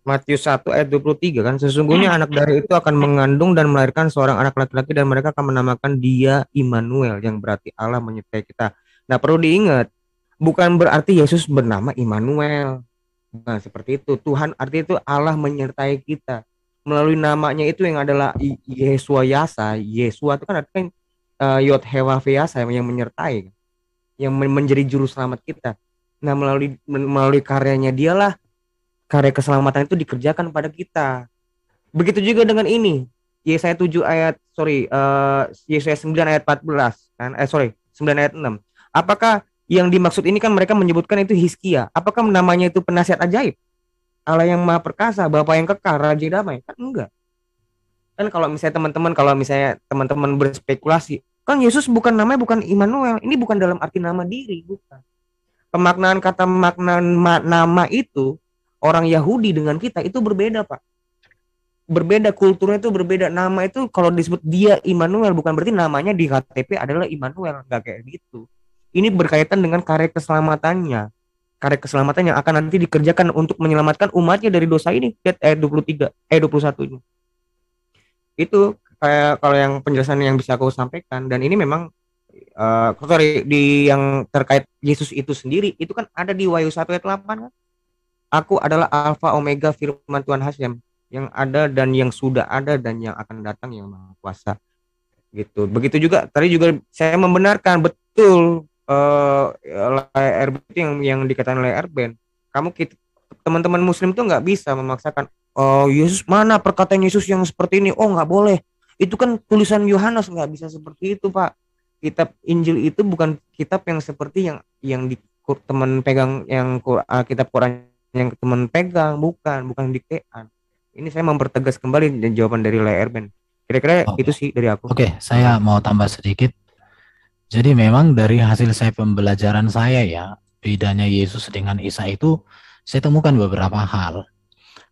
Speaker 4: Matius 1 ayat 23 kan. Sesungguhnya anak dari itu akan mengandung dan melahirkan seorang anak laki-laki dan mereka akan menamakan dia Immanuel, yang berarti Allah menyertai kita. Nah, perlu diingat, bukan berarti Yesus bernama Immanuel. Nah, seperti itu. Tuhan arti itu Allah menyertai kita. Melalui namanya itu yang adalah Yesua Yasa. Yesua itu kan artinya Yod Hewa Yasa yang menyertai, yang menjadi juru selamat kita. Nah, melalui karyanya dialah karya keselamatan itu dikerjakan pada kita. Begitu juga dengan ini. Yesaya 9 ayat 14 kan. 9 ayat 6. Apakah yang dimaksud ini kan mereka menyebutkan itu Hizkia. Apakah namanya itu penasihat ajaib? Allah yang Maha Perkasa, Bapa yang kekal, Raja damai? Kan enggak. Kan kalau misalnya teman-teman berspekulasi, kan Yesus namanya bukan Immanuel. Ini bukan dalam arti nama diri, bukan. Pemaknaan kata nama itu orang Yahudi dengan kita itu berbeda, Pak. Berbeda, kulturnya itu berbeda. Nama itu kalau disebut dia Immanuel bukan berarti namanya di KTP adalah Immanuel, enggak kayak gitu. Ini berkaitan dengan karya keselamatannya. Karya keselamatan yang akan nanti dikerjakan untuk menyelamatkan umatnya dari dosa ini. Lihat ayat 21 ini. Itu kayak kalau yang penjelasan yang bisa aku sampaikan, dan ini memang di yang terkait Yesus itu sendiri itu kan ada di Wahyu 1 ayat 8 kan. Aku adalah Alfa Omega, firman Tuhan Hashem, yang ada dan yang sudah ada dan yang akan datang, yang Maha Kuasa. Gitu. Begitu juga tadi juga saya membenarkan betul LRB itu yang dikatakan oleh Erben. Teman-teman Muslim itu nggak bisa memaksakan. Oh, Yesus mana perkataan Yesus yang seperti ini? Oh, nggak boleh. Itu kan tulisan Yohanes, nggak bisa seperti itu, Pak. Kitab Injil itu bukan kitab yang seperti yang di teman pegang, yang kitab Quran yang teman pegang, bukan diktean. Ini saya mempertegas kembali jawaban dari Erben. Kira-kira itu sih dari aku.
Speaker 5: Oke, saya mau tambah sedikit. Jadi memang dari hasil pembelajaran saya ya, bedanya Yesus dengan Isa itu saya temukan beberapa hal.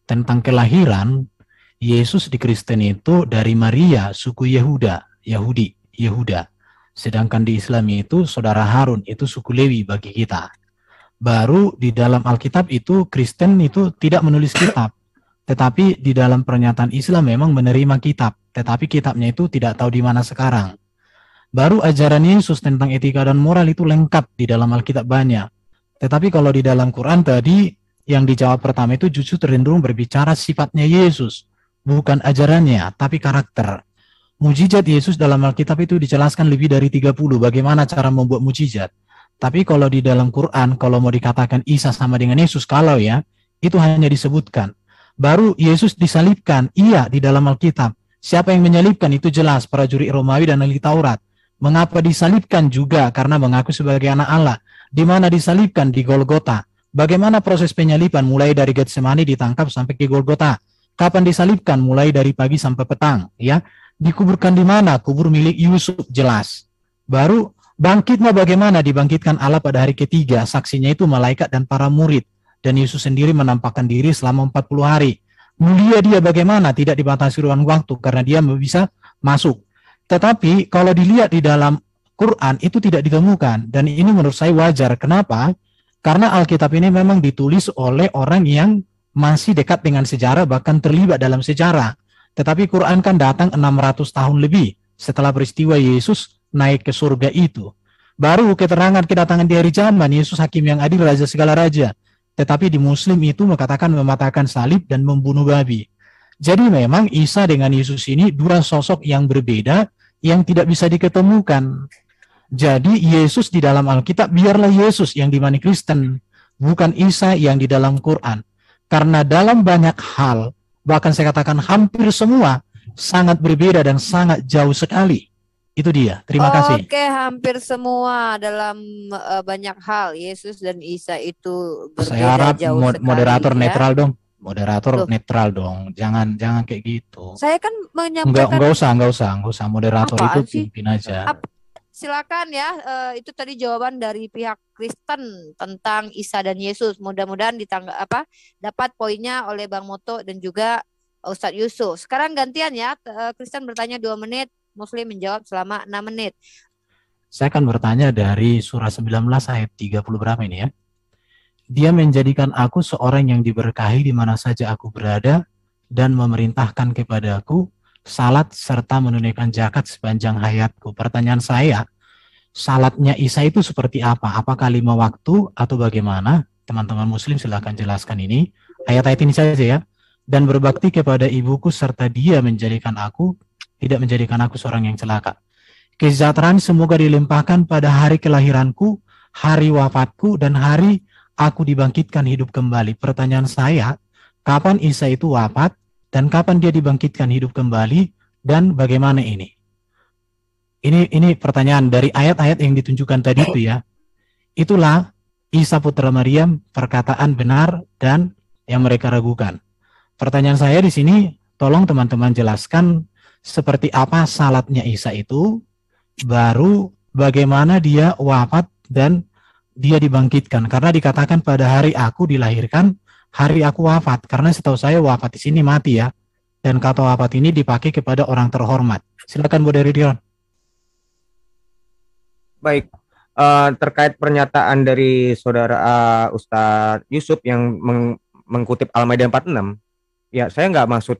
Speaker 5: Tentang kelahiran, Yesus di Kristen itu dari Maria, suku Yehuda. Sedangkan di Islam itu saudara Harun, itu suku Lewi bagi kita. Baru di dalam Alkitab itu Kristen itu tidak menulis kitab. Tetapi di dalam pernyataan Islam memang menerima kitab. Tetapi kitabnya itu tidak tahu di mana sekarang. Baru ajaran Yesus tentang etika dan moral itu lengkap di dalam Alkitab banyak. Tetapi kalau di dalam Quran tadi, yang dijawab pertama itu justru cenderung berbicara sifatnya Yesus. Bukan ajarannya, tapi karakter. Mujizat Yesus dalam Alkitab itu dijelaskan lebih dari 30 bagaimana cara membuat mujizat. Tapi kalau di dalam Quran, kalau mau dikatakan Isa sama dengan Yesus, kalau ya, itu hanya disebutkan. Baru Yesus disalibkan, iya di dalam Alkitab. Siapa yang menyalibkan itu jelas, prajurit Romawi dan ahli Taurat. Mengapa disalibkan juga? Karena mengaku sebagai anak Allah. Di mana disalibkan? Di Golgota. Bagaimana proses penyaliban? Mulai dari Getsemani ditangkap sampai ke Golgota. Kapan disalibkan? Mulai dari pagi sampai petang. Ya, dikuburkan di mana? Kubur milik Yusuf, jelas. Baru bangkitnya bagaimana? Dibangkitkan Allah pada hari ketiga. Saksinya itu malaikat dan para murid. Dan Yesus sendiri menampakkan diri selama 40 hari. Mulia dia bagaimana? Tidak dibatasi ruang waktu karena dia bisa masuk. Tetapi kalau dilihat di dalam Quran itu tidak ditemukan. Dan ini menurut saya wajar. Kenapa? Karena Alkitab ini memang ditulis oleh orang yang masih dekat dengan sejarah, bahkan terlibat dalam sejarah. Tetapi Quran kan datang 600 tahun lebih setelah peristiwa Yesus naik ke surga itu. Baru keterangan kedatangan di hari zaman, Yesus hakim yang adil, raja segala raja. Tetapi di Muslim itu mematahkan salib dan membunuh babi. Jadi memang Isa dengan Yesus ini dua sosok yang berbeda yang tidak bisa diketemukan. Jadi Yesus di dalam Alkitab biarlah Yesus yang dimani Kristen, bukan Isa yang di dalam Quran. Karena dalam banyak hal, bahkan saya katakan hampir semua, sangat berbeda dan sangat jauh sekali. Itu dia. Terima kasih.
Speaker 1: Oke, hampir semua dalam banyak hal Yesus dan Isa itu
Speaker 5: Saya
Speaker 1: berbeda
Speaker 5: harap
Speaker 1: jauh
Speaker 5: moderator
Speaker 1: sekali ya.
Speaker 5: netral dong. Moderator
Speaker 1: Loh,
Speaker 5: netral dong. Jangan kayak gitu.
Speaker 1: saya kan menyampaikan
Speaker 5: Enggak usah. Moderator itu
Speaker 1: apaan sih?
Speaker 5: pimpin aja.
Speaker 1: Silakan ya, itu tadi jawaban dari pihak Kristen tentang Isa dan Yesus. Mudah-mudahan dapat poinnya oleh Bang Moto dan juga Ustadz Yusuf. Sekarang gantian ya, Kristen bertanya 2 menit, Muslim menjawab selama 6 menit.
Speaker 5: Saya akan bertanya dari surah 19 ayat 30 berapa ini ya. Dia menjadikan aku seorang yang diberkahi di mana saja aku berada dan memerintahkan kepadaku salat serta menunaikan zakat sepanjang hayatku. Pertanyaan saya, salatnya Isa itu seperti apa? Apakah 5 waktu atau bagaimana? Teman-teman Muslim silahkan jelaskan ini. Ayat-ayat ini saja ya. Dan berbakti kepada ibuku serta dia tidak menjadikan aku seorang yang celaka. Kesejahteraan semoga dilimpahkan pada hari kelahiranku, hari wafatku, dan hari aku dibangkitkan hidup kembali. Pertanyaan saya, kapan Isa itu wafat dan kapan dia dibangkitkan hidup kembali dan bagaimana ini? Ini pertanyaan dari ayat-ayat yang ditunjukkan tadi itu ya. Itulah Isa putra Maryam, perkataan benar dan yang mereka ragukan. Pertanyaan saya di sini, tolong teman-teman jelaskan seperti apa salatnya Isa itu, baru bagaimana dia wafat dan dia dibangkitkan. Karena dikatakan pada hari aku dilahirkan, hari aku wafat. Karena setahu saya wafat di sini mati ya. Dan kata wafat ini dipakai kepada orang terhormat. Silakan Bu Deridion.
Speaker 4: Baik, terkait pernyataan dari saudara Ustadz Yusuf yang mengkutip Al-Maidah 46, ya saya nggak maksud,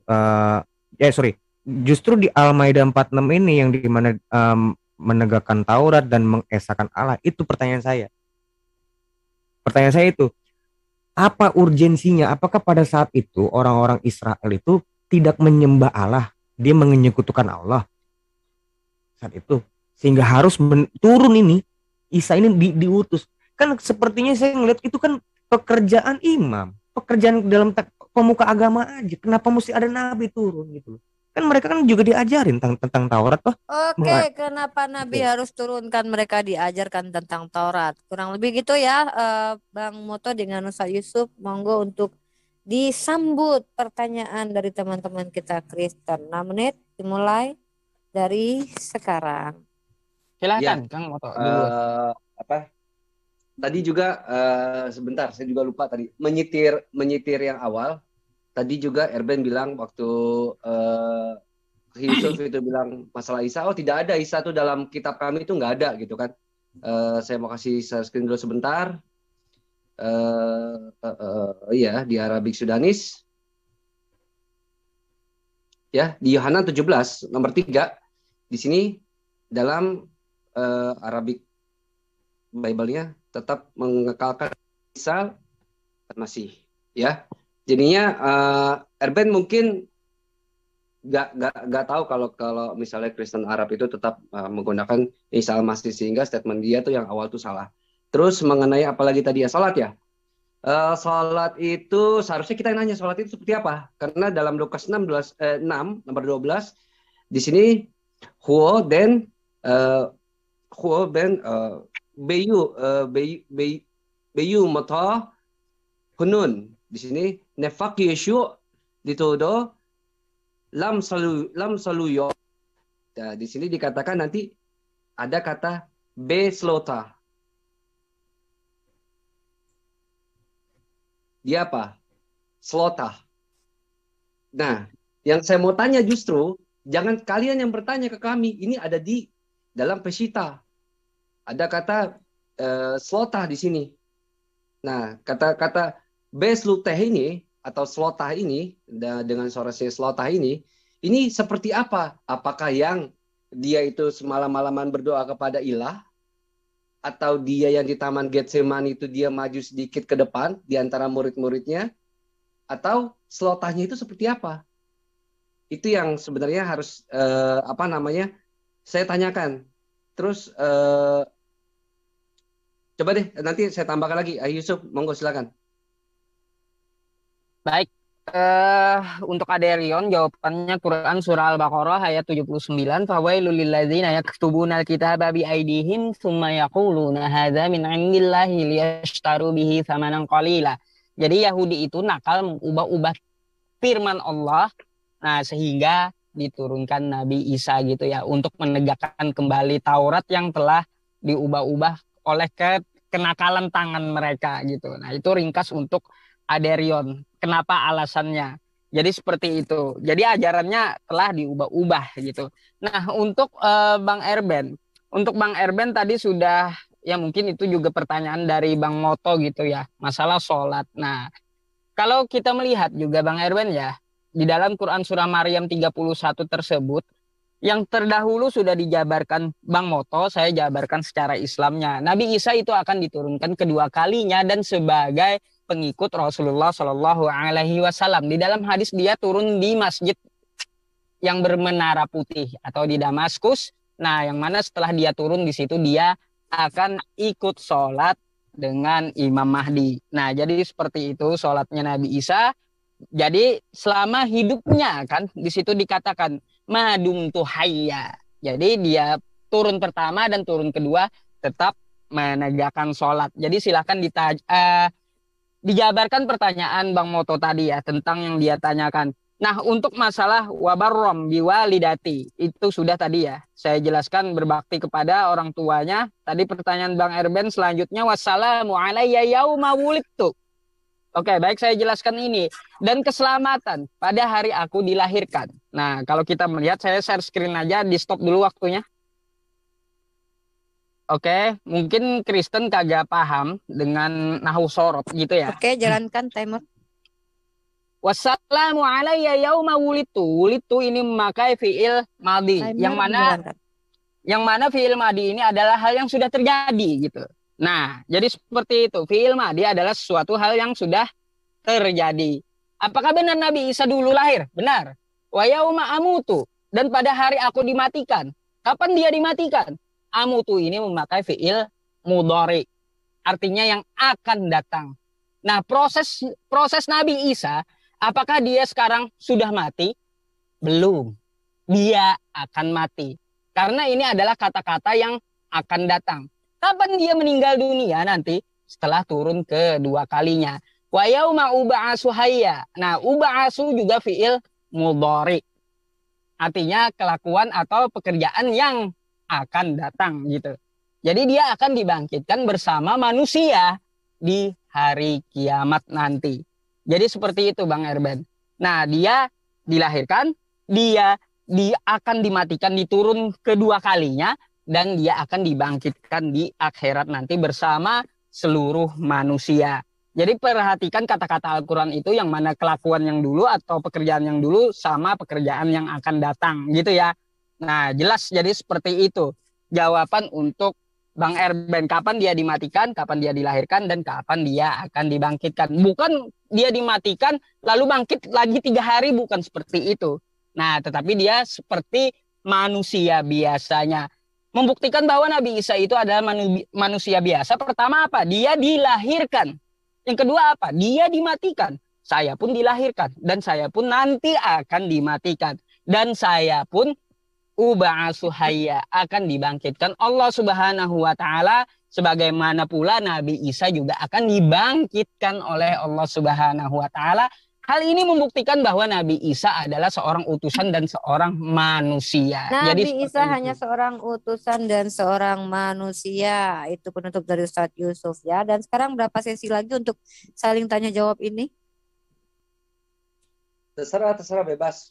Speaker 4: justru di Al-Maidah 46 ini yang dimana menegakkan Taurat dan mengesahkan Allah, itu pertanyaan saya. Pertanyaan saya itu, apa urgensinya? Apakah pada saat itu orang-orang Israel itu tidak menyembah Allah, dia menyekutukan Allah saat itu, sehingga harus turun ini Isa ini diutus. Kan sepertinya saya ngeliat itu kan pekerjaan imam, pekerjaan dalam pemuka agama aja. Kenapa mesti ada nabi turun gitu? Kan mereka kan juga diajarin tentang Taurat toh.
Speaker 1: Oke, kenapa Nabi harus turunkan mereka diajarkan tentang Taurat? Kurang lebih gitu ya, Bang Moto dengan Ustaz Yusuf. Monggo untuk disambut pertanyaan dari teman-teman kita Kristen. 6 menit dimulai dari sekarang.
Speaker 3: Silakan
Speaker 2: Ya,
Speaker 3: Kang Moto dulu.
Speaker 2: Tadi juga sebentar, saya juga lupa tadi menyitir yang awal. Tadi juga Erben bilang waktu Yusuf itu bilang masalah Isa, oh tidak ada Isa tuh dalam kitab kami itu nggak ada gitu kan. Saya mau kasih screen dulu sebentar. Iya di Arabic Sudanis. Ya di Yohanan 17 nomor 3 di sini dalam Arabic Bible-nya tetap mengekalkan Isa Masih ya. Jadinya Erben mungkin nggak tahu kalau misalnya Kristen Arab itu tetap menggunakan Isa Al-Masih, sehingga statement dia tuh yang awal tuh salah. Terus mengenai apalagi tadi ya salat ya. Salat itu seharusnya kita nanya salat itu seperti apa? Karena dalam Lukas 6 nomor 12 di sini huwa ben beyu mata hunun. Di sini nefak Yeshu dituduh lam salu yo. Nah, di sini dikatakan nanti ada kata be slota. Dia apa? Slota. Nah, yang saya mau tanya justru jangan kalian yang bertanya ke kami. Ini ada di dalam Pesita. Ada kata slota di sini. Nah, kata besluteh ini atau slotah ini dengan sorasnya slotah ini seperti apa? Apakah yang dia itu semalam-malaman berdoa kepada ilah, atau dia yang di Taman Getsemani itu dia maju sedikit ke depan di antara murid-muridnya, atau slotahnya itu seperti apa? Itu yang sebenarnya harus saya tanyakan. Terus coba deh nanti saya tambahkan lagi. Yusuf, monggo silakan.
Speaker 3: Baik, Untuk Aderion jawabannya Quran surah Al-Baqarah ayat 79, fawailul lilladzina yaktubuna al-kitaba bi aydihim tsumma yaquluna hadza min 'indillahi liyashtaru bihi tsamanan qalila. Jadi Yahudi itu nakal mengubah-ubah firman Allah, nah sehingga diturunkan Nabi Isa gitu ya untuk menegakkan kembali Taurat yang telah diubah-ubah oleh kenakalan tangan mereka gitu. Nah, itu ringkas untuk Aderion. Kenapa alasannya? Jadi seperti itu. Jadi ajarannya telah diubah-ubah gitu. Nah, untuk Bang Erben tadi sudah ya mungkin itu juga pertanyaan dari Bang Moto gitu ya, masalah sholat. Nah, kalau kita melihat juga Bang Erben ya, di dalam Quran surah Maryam 31 tersebut, yang terdahulu sudah dijabarkan Bang Moto, saya jabarkan secara Islamnya. Nabi Isa itu akan diturunkan kedua kalinya dan sebagai pengikut Rasulullah Shallallahu Alaihi Wasallam. Di dalam hadis dia turun di masjid yang bermenara putih atau di Damaskus. Nah, yang mana setelah dia turun di situ dia akan ikut sholat dengan Imam Mahdi. Nah, jadi seperti itu sholatnya Nabi Isa. Jadi selama hidupnya kan di situ dikatakan madum tuhayya. Jadi dia turun pertama dan turun kedua tetap menegakkan sholat. Jadi silahkan dijabarkan pertanyaan Bang Moto tadi ya tentang yang dia tanyakan. Nah, untuk masalah wabarrom biwalidati itu sudah tadi ya saya jelaskan, berbakti kepada orang tuanya. Tadi pertanyaan Bang Erben selanjutnya wassalamu alayya yauma wulidtu. Oke, baik, saya jelaskan ini. Dan keselamatan pada hari aku dilahirkan. Nah, kalau kita melihat, saya share screen aja, di stop dulu waktunya. Oke, mungkin Kristen kagak paham dengan nahu sorot gitu ya.
Speaker 1: Oke, jalankan timer.
Speaker 3: Wassalamu alayya yauma wulidtu. Wulidtu ini memakai fiil madhi.
Speaker 1: Timer
Speaker 3: Yang mana fiil madhi ini adalah hal yang sudah terjadi gitu. Nah, jadi seperti itu. Fi'il madhi adalah sesuatu hal yang sudah terjadi. Apakah benar Nabi Isa dulu lahir? Benar. Wa yauma amutu. Dan pada hari aku dimatikan. Kapan dia dimatikan? Amutu ini memakai fi'il mudhari. Artinya yang akan datang. Nah, proses Nabi Isa, apakah dia sekarang sudah mati? Belum. Dia akan mati. Karena ini adalah kata-kata yang akan datang. Kapan dia meninggal dunia nanti? Setelah turun kedua kalinya. Wa yauma uba'asu hayya. Nah, uba'asu juga fi'il mudhari. Artinya kelakuan atau pekerjaan yang akan datang gitu. Jadi dia akan dibangkitkan bersama manusia di hari kiamat nanti. Jadi seperti itu Bang Erben. Nah, dia dilahirkan, dia akan dimatikan, diturun kedua kalinya, dan dia akan dibangkitkan di akhirat nanti bersama seluruh manusia. Jadi perhatikan kata-kata Al-Quran itu yang mana kelakuan yang dulu atau pekerjaan yang dulu sama pekerjaan yang akan datang gitu ya. Nah, jelas jadi seperti itu jawaban untuk Bang Erben. Kapan dia dimatikan, kapan dia dilahirkan, dan kapan dia akan dibangkitkan. Bukan dia dimatikan lalu bangkit lagi 3 hari, bukan seperti itu. Nah, tetapi dia seperti manusia biasanya. Membuktikan bahwa Nabi Isa itu adalah manusia biasa. Pertama apa? Dia dilahirkan. Yang kedua apa? Dia dimatikan. Saya pun dilahirkan. Dan saya pun nanti akan dimatikan. Dan saya pun uba'asu hayya, akan dibangkitkan Allah Subhanahu wa Ta'ala. Sebagaimana pula Nabi Isa juga akan dibangkitkan oleh Allah Subhanahu wa Ta'ala. Hal ini membuktikan bahwa Nabi Isa adalah seorang utusan dan seorang manusia.
Speaker 1: Nabi Isa hanya seorang utusan dan seorang manusia. Itu penutup dari Ustadz Yusuf ya. Dan sekarang berapa sesi lagi untuk saling tanya jawab ini?
Speaker 2: Terserah bebas.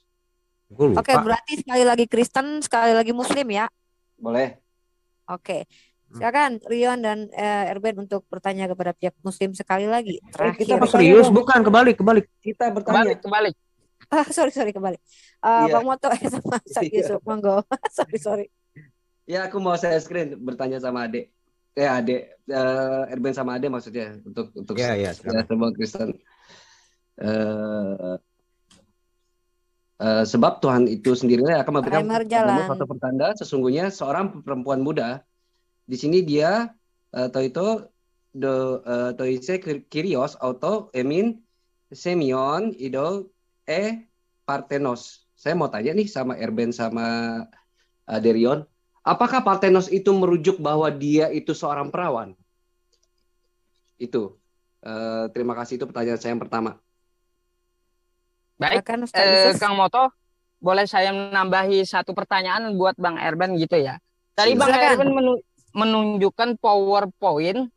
Speaker 1: Oke, berarti sekali lagi Kristen, sekali lagi Muslim ya.
Speaker 2: Boleh.
Speaker 1: Oke. Silakan Rion dan Erben untuk bertanya kepada pihak Muslim sekali lagi. Terakhir.
Speaker 4: Kita serius, bukan kebalik.
Speaker 2: Kita bertanya.
Speaker 3: Kebalik.
Speaker 1: Sorry kembali. Bang Moto sama Ustadz Yusuf, monggo. sorry.
Speaker 2: Ya, aku mau share screen bertanya sama Ade. Erben sama Ade maksudnya untuk semua Kristen. Sebab Tuhan itu sendiri akan memberikan suatu pertanda, sesungguhnya seorang perempuan muda. Di sini dia toise Kyrios auto emin Simeon ido Parthenos. Saya mau tanya nih sama Erben sama Derion, apakah Parthenos itu merujuk bahwa dia itu seorang perawan? Itu. Terima kasih, itu pertanyaan saya yang pertama.
Speaker 3: Baik,
Speaker 1: Silakan Ustaz Yusuf.
Speaker 3: Kang Moto, boleh saya menambahi satu pertanyaan buat Bang Erben gitu ya. Tadi Bang
Speaker 1: Silakan.
Speaker 3: Erben menunjukkan PowerPoint,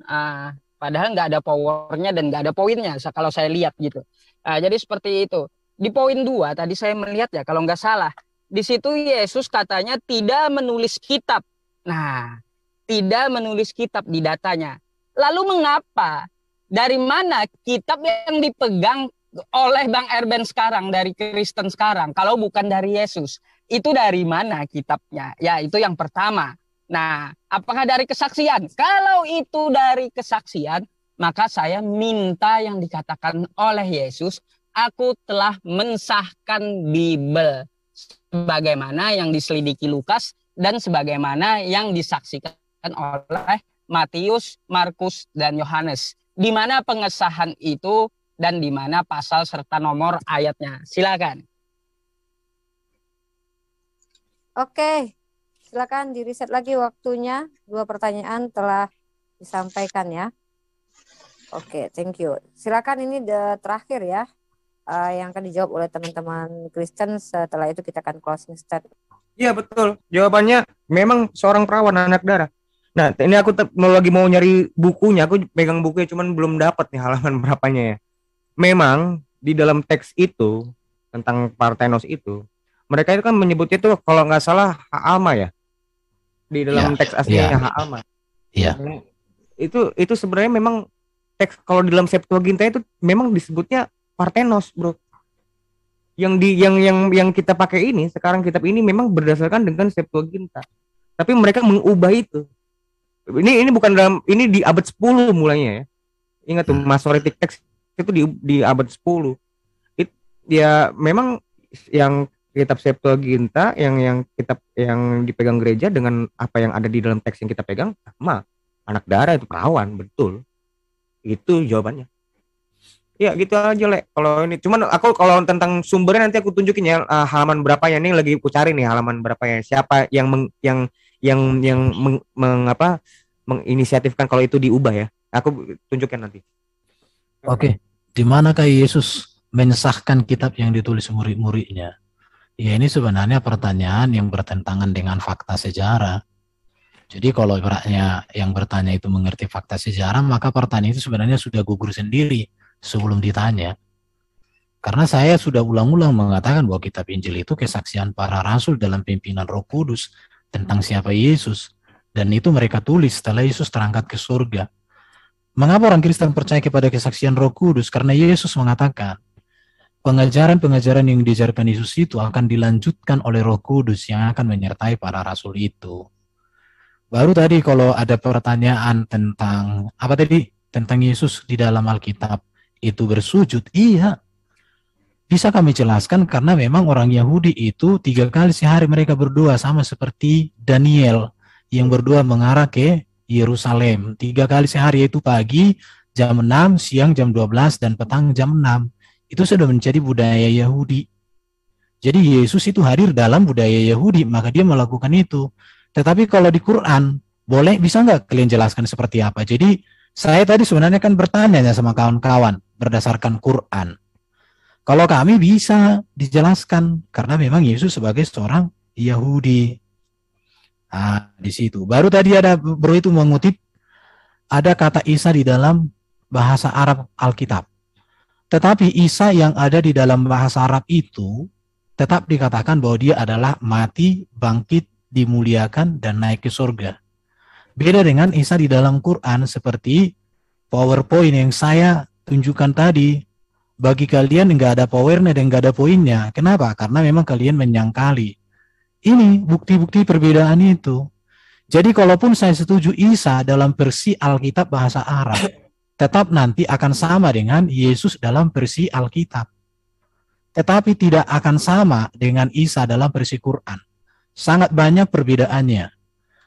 Speaker 3: padahal nggak ada powernya dan nggak ada poinnya kalau saya lihat gitu. Jadi seperti itu. Di poin 2 tadi saya melihat ya, kalau nggak salah, di situ Yesus katanya tidak menulis kitab. Nah, tidak menulis kitab di datanya. Lalu mengapa? Dari mana kitab yang dipegang oleh Bang Erben sekarang, dari Kristen sekarang, kalau bukan dari Yesus? Itu dari mana kitabnya? Ya, itu yang pertama. Nah, apakah dari kesaksian? Kalau itu dari kesaksian, maka saya minta yang dikatakan oleh Yesus, aku telah mensahkan Bible, sebagaimana yang diselidiki Lukas dan sebagaimana yang disaksikan oleh Matius, Markus, dan Yohanes. Di mana pengesahan itu dan di mana pasal serta nomor ayatnya. Silakan.
Speaker 1: Oke, silakan diriset lagi waktunya. 2 pertanyaan telah disampaikan ya. Oke, thank you. Silakan, ini terakhir ya, yang akan dijawab oleh teman-teman Kristen. Setelah itu kita akan closing statement.
Speaker 4: Iya betul. Jawabannya memang seorang perawan anak darah. Nah, ini aku lagi mau nyari bukunya. Aku pegang bukunya, cuman belum dapat nih halaman berapanya ya. Memang di dalam teks itu tentang Parthenos itu, mereka itu kan menyebutnya itu kalau nggak salah Ha'alma ya. Di dalam teks aslinya Ha'alma.
Speaker 5: Iya.
Speaker 4: Itu sebenarnya memang teks kalau di dalam Septuaginta itu memang disebutnya Parthenos, bro. Yang kita pakai ini sekarang, kitab ini memang berdasarkan dengan Septuaginta. Tapi mereka mengubah itu. Ini bukan dalam, ini di abad 10 mulainya ya. Ingat tuh, Masoretic text itu di abad 10. Ya memang yang kitab Septuaginta yang kitab yang dipegang gereja dengan apa yang ada di dalam teks yang kita pegang sama. Anak darah itu perawan, betul. Itu jawabannya. Ya gitu aja, Le. Kalau ini cuman aku kalau tentang sumbernya nanti aku tunjukin ya, halaman berapa ya, ini lagi aku cari nih halaman berapa ya. Siapa yang menginisiatifkan kalau itu diubah ya. Aku tunjukkan nanti.
Speaker 5: Oke. Di manakah Yesus mensahkan kitab yang ditulis murid-muridnya? Ya, ini sebenarnya pertanyaan yang bertentangan dengan fakta sejarah. Jadi kalau ibaratnya yang bertanya itu mengerti fakta sejarah, maka pertanyaan itu sebenarnya sudah gugur sendiri sebelum ditanya. Karena saya sudah ulang-ulang mengatakan bahwa kitab Injil itu kesaksian para rasul dalam pimpinan Roh Kudus tentang siapa Yesus. Dan itu mereka tulis setelah Yesus terangkat ke surga. Mengapa orang Kristen percaya kepada kesaksian Roh Kudus? Karena Yesus mengatakan pengajaran-pengajaran yang diajarkan Yesus itu akan dilanjutkan oleh Roh Kudus yang akan menyertai para rasul itu. Baru tadi kalau ada pertanyaan tentang apa tadi? Tentang Yesus di dalam Alkitab itu bersujud. Iya. Bisa kami jelaskan karena memang orang Yahudi itu 3 kali sehari mereka berdoa, sama seperti Daniel yang berdoa mengarah ke Yerusalem. 3 kali sehari, yaitu pagi jam 6, siang jam 12, dan petang jam 6. Itu sudah menjadi budaya Yahudi. Jadi Yesus itu hadir dalam budaya Yahudi, maka dia melakukan itu. Tetapi kalau di Quran, bisa nggak kalian jelaskan seperti apa? Jadi saya tadi sebenarnya kan bertanya sama kawan-kawan berdasarkan Quran. Kalau kami bisa dijelaskan, karena memang Yesus sebagai seorang Yahudi. Nah, di situ. Baru tadi ada bro itu mengutip, ada kata Isa di dalam bahasa Arab Alkitab. Tetapi Isa yang ada di dalam bahasa Arab itu, tetap dikatakan bahwa dia adalah mati, bangkit, dimuliakan, dan naik ke surga. Beda dengan Isa di dalam Quran seperti PowerPoint yang saya tunjukkan tadi. Bagi kalian nggak ada powernya dan nggak ada poinnya. Kenapa? Karena memang kalian menyangkali. Ini bukti-bukti perbedaan itu. Jadi kalaupun saya setuju Isa dalam versi Alkitab bahasa Arab, tetap nanti akan sama dengan Yesus dalam versi Alkitab. Tetapi tidak akan sama dengan Isa dalam versi Quran. Sangat banyak perbedaannya.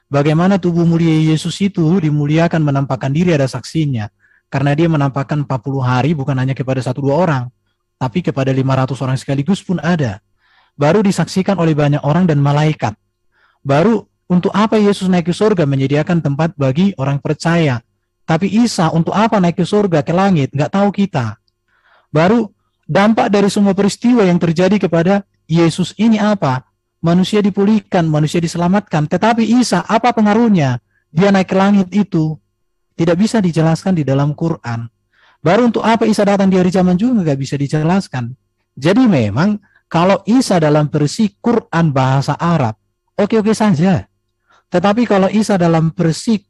Speaker 5: Bagaimana tubuh mulia Yesus itu dimuliakan, menampakkan diri, ada saksinya. Karena dia menampakkan 40 hari bukan hanya kepada 1-2 orang. tapi kepada 500 orang sekaligus pun ada. Baru disaksikan oleh banyak orang dan malaikat. Baru untuk apa Yesus naik ke surga? Menyediakan tempat bagi orang percaya. Tapi Isa untuk apa naik ke surga, ke langit? Nggak tahu kita. Baru dampak dari semua peristiwa yang terjadi kepada Yesus ini apa? Manusia dipulihkan, manusia diselamatkan. Tetapi Isa, apa pengaruhnya? Dia naik ke langit itu tidak bisa dijelaskan di dalam Quran. Baru untuk apa Isa datang di hari zaman juga nggak bisa dijelaskan. Jadi memang kalau Isa dalam versi Quran bahasa Arab, oke-oke saja. Tetapi kalau Isa dalam versi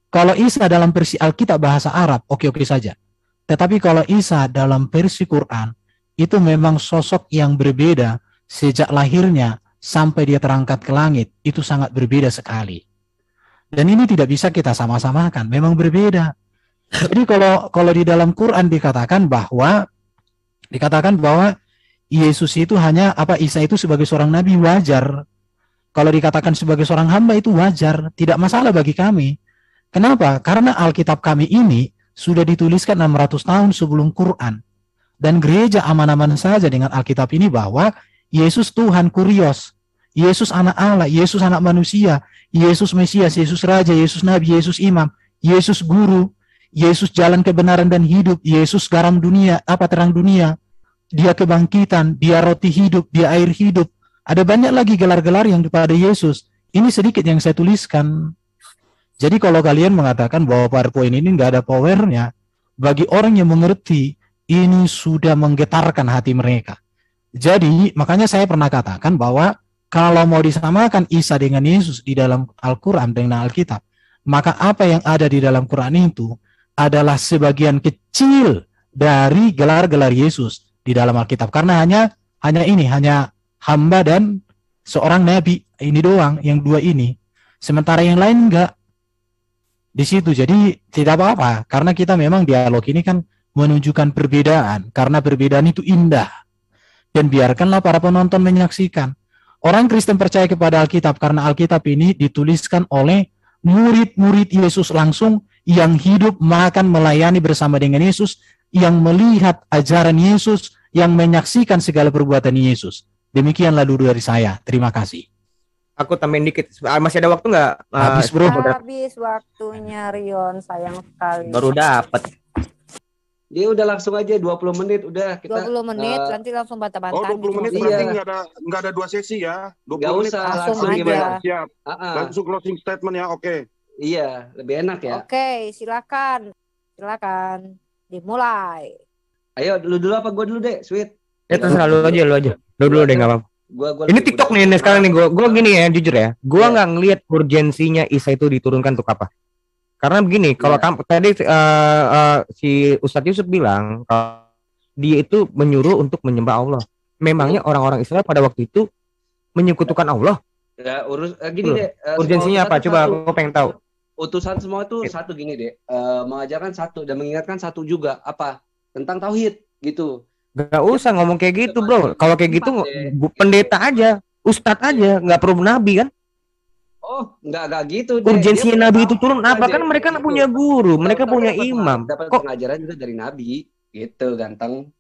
Speaker 5: Kalau Isa dalam versi Alkitab bahasa Arab, oke-oke saja. Tetapi kalau Isa dalam versi Quran, itu memang sosok yang berbeda sejak lahirnya sampai dia terangkat ke langit, itu sangat berbeda sekali. Dan ini tidak bisa kita sama-samakan, memang berbeda. Jadi kalau di dalam Quran dikatakan bahwa Yesus itu Isa itu sebagai seorang nabi wajar. Kalau dikatakan sebagai seorang hamba itu wajar, tidak masalah bagi kami. Kenapa? Karena Alkitab kami ini sudah dituliskan 600 tahun sebelum Quran. Dan gereja aman-aman saja dengan Alkitab ini bahwa Yesus Tuhan kurios, Yesus anak Allah, Yesus anak manusia, Yesus Mesias, Yesus Raja, Yesus Nabi, Yesus Imam, Yesus Guru, Yesus jalan kebenaran dan hidup, Yesus garam dunia, terang dunia, dia kebangkitan, dia roti hidup, dia air hidup. Ada banyak lagi gelar-gelar yang kepada Yesus. Ini sedikit yang saya tuliskan. Jadi kalau kalian mengatakan bahwa PowerPoint ini nggak ada powernya, bagi orang yang mengerti, ini sudah menggetarkan hati mereka. Jadi makanya saya pernah katakan bahwa kalau mau disamakan Isa dengan Yesus di dalam Al-Quran dengan Alkitab, maka apa yang ada di dalam Quran itu adalah sebagian kecil dari gelar-gelar Yesus di dalam Alkitab. Karena hanya hamba dan seorang nabi, ini doang, yang dua ini. Sementara yang lain enggak di situ. Jadi tidak apa-apa, karena kita memang dialog ini kan menunjukkan perbedaan, karena perbedaan itu indah. Dan biarkanlah para penonton menyaksikan. Orang Kristen percaya kepada Alkitab karena Alkitab ini dituliskan oleh murid-murid Yesus langsung yang hidup, makan, melayani bersama dengan Yesus, yang melihat ajaran Yesus, yang menyaksikan segala perbuatan Yesus. Demikianlah dulu dari saya. Terima kasih.
Speaker 4: Aku tambahin dikit. Masih ada waktu nggak?
Speaker 5: Habis bro.
Speaker 1: Habis waktunya Rion, sayang sekali.
Speaker 4: Baru dapat.
Speaker 2: Dia udah langsung aja 20 menit udah kita
Speaker 1: 20 menit nanti langsung bantah-bantahan.
Speaker 7: Oh, 20 menit
Speaker 2: gitu.
Speaker 7: berarti
Speaker 2: Iya.
Speaker 7: enggak ada dua sesi ya. 20
Speaker 2: Nggak
Speaker 7: menit
Speaker 2: usah,
Speaker 1: langsung aja.
Speaker 7: gimana? Siap. Langsung closing statement ya. Oke.
Speaker 2: Iya, lebih enak ya.
Speaker 1: Oke, silakan dimulai.
Speaker 2: Ayo, lu dulu apa gua dulu deh, Sweet?
Speaker 4: Terserah lu aja. Lu dulu deh, nggak apa-apa.
Speaker 2: Gua
Speaker 4: Ini TikTok nih sekarang nih, gue gini ya, jujur ya, gue nggak ngelihat urgensinya Isa itu diturunkan untuk apa. Karena begini, kalau tadi si Ustadz Yusuf bilang dia itu menyuruh untuk menyembah Allah. Memangnya orang-orang Israel pada waktu itu menyekutukan Allah?
Speaker 2: Ya, gini deh.
Speaker 4: Urgensinya apa? Coba aku pengen tahu.
Speaker 2: Utusan semua itu satu gini deh, mengajarkan satu dan mengingatkan satu juga apa tentang tauhid gitu.
Speaker 4: Gak usah ngomong kayak gitu bro. Kalau kayak gitu pendeta aja, ustadz aja, nggak perlu nabi kan?
Speaker 2: Oh, nggak gitu.
Speaker 4: Urgensinya nabi itu turun apa? Kan mereka punya guru, mereka punya imam.
Speaker 2: Dapat pengajaran juga dari nabi, gitu ganteng.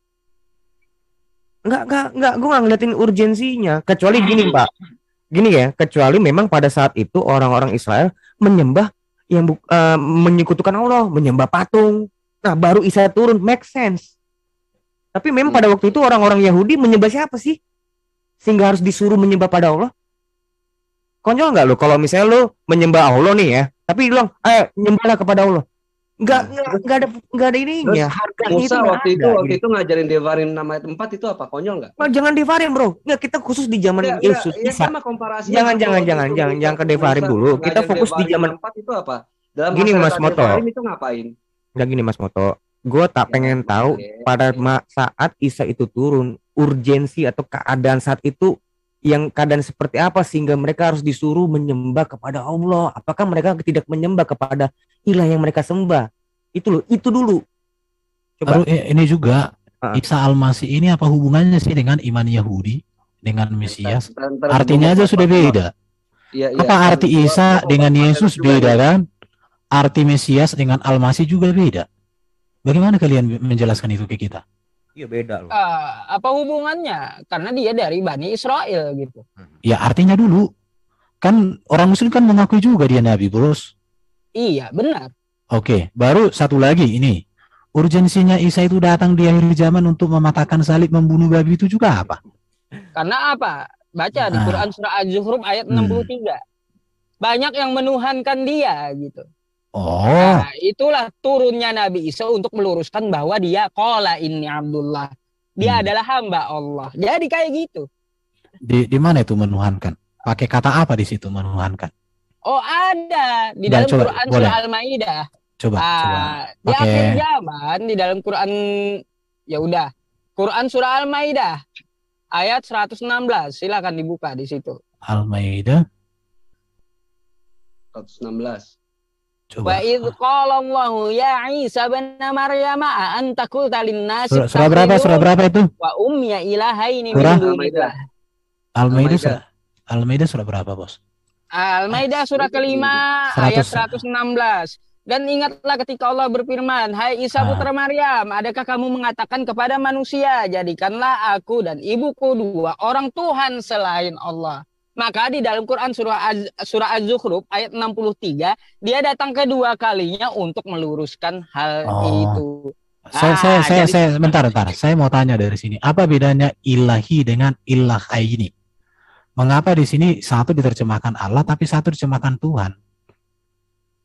Speaker 4: Enggak, gue nggak ngeliatin urgensinya. Kecuali gini pak, gini ya, kecuali memang pada saat itu orang-orang Israel menyembah yang menyekutukan Allah, menyembah patung. Nah baru Isa turun, make sense. Tapi memang pada waktu itu orang-orang Yahudi menyembah siapa sih? Sehingga harus disuruh menyembah pada Allah. Konyol nggak lo kalau misalnya lo menyembah Allah nih ya, tapi lo nyembahlah kepada Allah. Nggak ada ininya.
Speaker 2: Musa waktu itu ngajarin Devarim nama tempat itu apa? Konyol nggak?
Speaker 4: Jangan Devarim bro. Nggak, kita khusus di zaman Yesus.
Speaker 2: Sama komparasi.
Speaker 4: Jangan ke Devarim dulu. Kita fokus di zaman
Speaker 2: tempat itu apa? Dalam
Speaker 4: gini Mas Moto.
Speaker 2: Itu ngapain?
Speaker 4: Nggak gini Mas Moto. Gue tak pengen tahu pada saat Isa itu turun, urgensi atau keadaan saat itu yang keadaan seperti apa sehingga mereka harus disuruh menyembah kepada Allah. Apakah mereka tidak menyembah kepada ilah yang mereka sembah? Itu dulu. Coba.
Speaker 5: Ini juga Isa Al-Masih ini apa hubungannya sih dengan iman Yahudi, dengan Mesias? Artinya aja sudah beda. Apa arti Isa dengan Yesus beda kan? Arti Mesias dengan Al-Masih juga beda. Bagaimana kalian menjelaskan itu ke kita?
Speaker 4: Iya beda loh.
Speaker 3: Apa hubungannya? Karena dia dari Bani Israel gitu.
Speaker 5: Ya artinya dulu kan orang Muslim kan mengakui juga dia Nabi, Bros.
Speaker 3: Iya, benar.
Speaker 5: Oke, baru satu lagi ini. Urgensinya Isa itu datang di akhir zaman untuk mematahkan salib, membunuh babi itu juga apa?
Speaker 3: Karena apa? Baca di Quran surah Az-Zukhruf ayat 63. Banyak yang menuhankan dia gitu.
Speaker 5: Oh.
Speaker 3: Nah, itulah turunnya Nabi Isa untuk meluruskan bahwa dia qala inni Abdullah. Dia adalah hamba Allah. Jadi kayak gitu.
Speaker 5: Di mana itu menuhankan? Pakai kata apa di situ menuhankan?
Speaker 3: Oh, ada di dalam Quran surah Al-Maidah.
Speaker 5: Coba.
Speaker 3: Di akhir zaman di dalam Quran, ya udah. Quran surah Al-Maidah ayat 116. Silakan dibuka di situ.
Speaker 5: Al-Maidah
Speaker 2: 116.
Speaker 3: Wa idz qala Allahu ya Isa bin Maryam anta qulta lin-nas
Speaker 5: surah berapa itu?
Speaker 3: Wa ummiya ilahaini min dunillah.
Speaker 5: Al-Maidah surah berapa, Bos?
Speaker 3: Al-Maidah surah kelima ayat 116. Dan ingatlah ketika Allah berfirman, hai Isa putra Maryam, adakah kamu mengatakan kepada manusia, jadikanlah aku dan ibuku dua orang Tuhan selain Allah. Maka di dalam Quran surah Az-Zukhruf ayat 63, dia datang kedua kalinya untuk meluruskan hal itu.
Speaker 5: Saya bentar. Saya mau tanya dari sini. Apa bedanya ilahi dengan ilahai ini? Mengapa di sini satu diterjemahkan Allah tapi satu diterjemahkan Tuhan?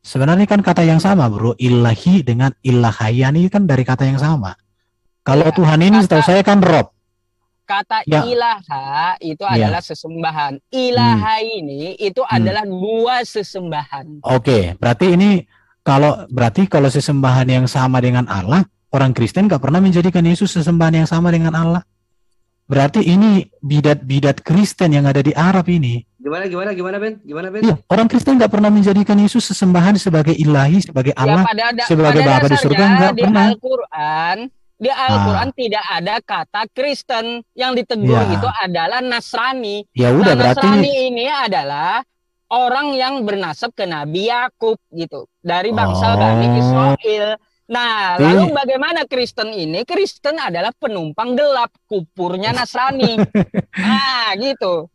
Speaker 5: Sebenarnya kan kata yang sama, Bro. Ilahi dengan ilahayan ini kan dari kata yang sama. Kalau Tuhan ini setahu saya kan Rob.
Speaker 3: Kata ilaha itu adalah sesembahan. Ilaha ini itu adalah dua sesembahan.
Speaker 5: Oke, berarti ini kalau sesembahan yang sama dengan Allah, orang Kristen nggak pernah menjadikan Yesus sesembahan yang sama dengan Allah. Berarti ini bidat Kristen yang ada di Arab ini.
Speaker 2: Gimana Ben?
Speaker 5: Ya, orang Kristen nggak pernah menjadikan Yesus sesembahan sebagai ilahi, sebagai Allah, sebagai Bapa di surga, nggak pernah.
Speaker 3: Di Al-Quran tidak ada kata Kristen, yang ditegur itu adalah Nasrani.
Speaker 5: Ya udah, berarti
Speaker 3: Nasrani ini adalah orang yang bernasab ke Nabi Yakub gitu, dari bangsa Bani Israel. Nah, lalu bagaimana Kristen ini? Kristen adalah penumpang gelap, kupurnya Nasrani. Nah, gitu.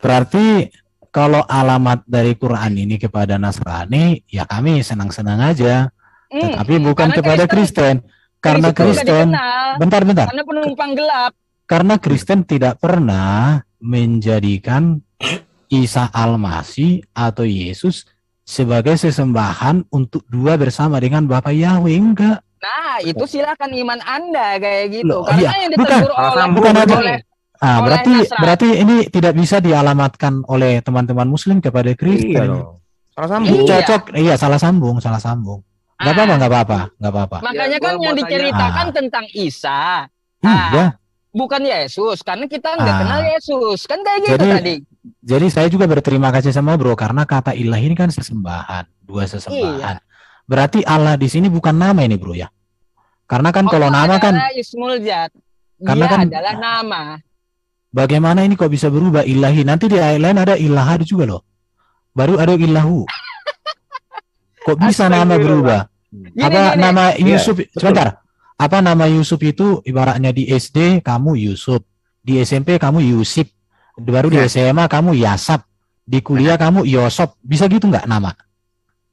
Speaker 5: Berarti kalau alamat dari Quran ini kepada Nasrani, ya kami senang-senang aja. Tetapi bukan kepada Kristen. Karena Kristen, bentar.
Speaker 3: Karena penumpang gelap.
Speaker 5: Karena Kristen tidak pernah menjadikan Isa Al-Masih atau Yesus sebagai sesembahan untuk dua bersama dengan Bapa Yahweh, enggak.
Speaker 3: Nah, itu silakan iman Anda kayak gitu. Karena yang ditegur
Speaker 5: berarti ini tidak bisa dialamatkan oleh teman-teman Muslim kepada Kristen.
Speaker 4: Salah sambung.
Speaker 5: Cocok, salah sambung. Gak apa-apa.
Speaker 3: Makanya kan yang diceritakan tentang Isa, bukan Yesus, karena kita nggak kenal Yesus, kan kayak gitu tadi.
Speaker 5: Jadi saya juga berterima kasih sama Bro, karena kata ilah ini kan sesembahan, dua sesembahan. Berarti Allah di sini bukan nama ini, Bro, ya? Karena kan kalau nama kan
Speaker 3: Ismul Zat,
Speaker 5: karena
Speaker 3: dia
Speaker 5: kan
Speaker 3: adalah nama.
Speaker 5: Bagaimana ini kok bisa berubah ilahi? Nanti di ayat lain ada ilahad juga loh. Baru ada ilahu. Kok bisa nama berubah? Nama Yusuf? Sebentar. Apa nama Yusuf itu ibaratnya di SD kamu Yusuf, di SMP kamu Yusuf, baru di SMA kamu Yasab, di kuliah kamu Yosop. Bisa gitu nggak nama?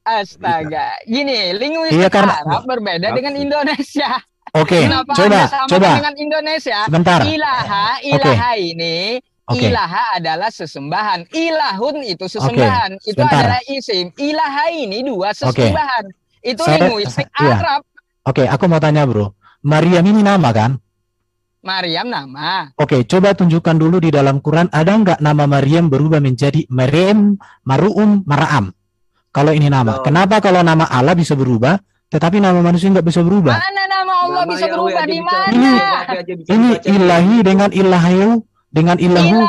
Speaker 3: Astaga. Gini, linguistik Arab berbeda dengan Indonesia.
Speaker 5: Oke, coba.
Speaker 3: Dengan Indonesia.
Speaker 5: Sebentar.
Speaker 3: Ilaha ini. Ilaha adalah sesembahan. Ilahun itu sesembahan. Itu adalah isim. Ilaha ini dua sesembahan. Itu linguistik Arab.
Speaker 5: Oke, aku mau tanya, Bro. Maryam ini nama kan?
Speaker 3: Maryam nama.
Speaker 5: Oke, coba tunjukkan dulu di dalam Quran ada nggak nama Maryam berubah menjadi Maryam, Maru'um, Mara'am? Kalau ini nama. Kenapa kalau nama Allah bisa berubah, tetapi nama manusia nggak bisa berubah?
Speaker 3: Mana nama Allah bisa berubah di mana?
Speaker 5: Ini ilahi dengan ilahayu. Dengan ilahu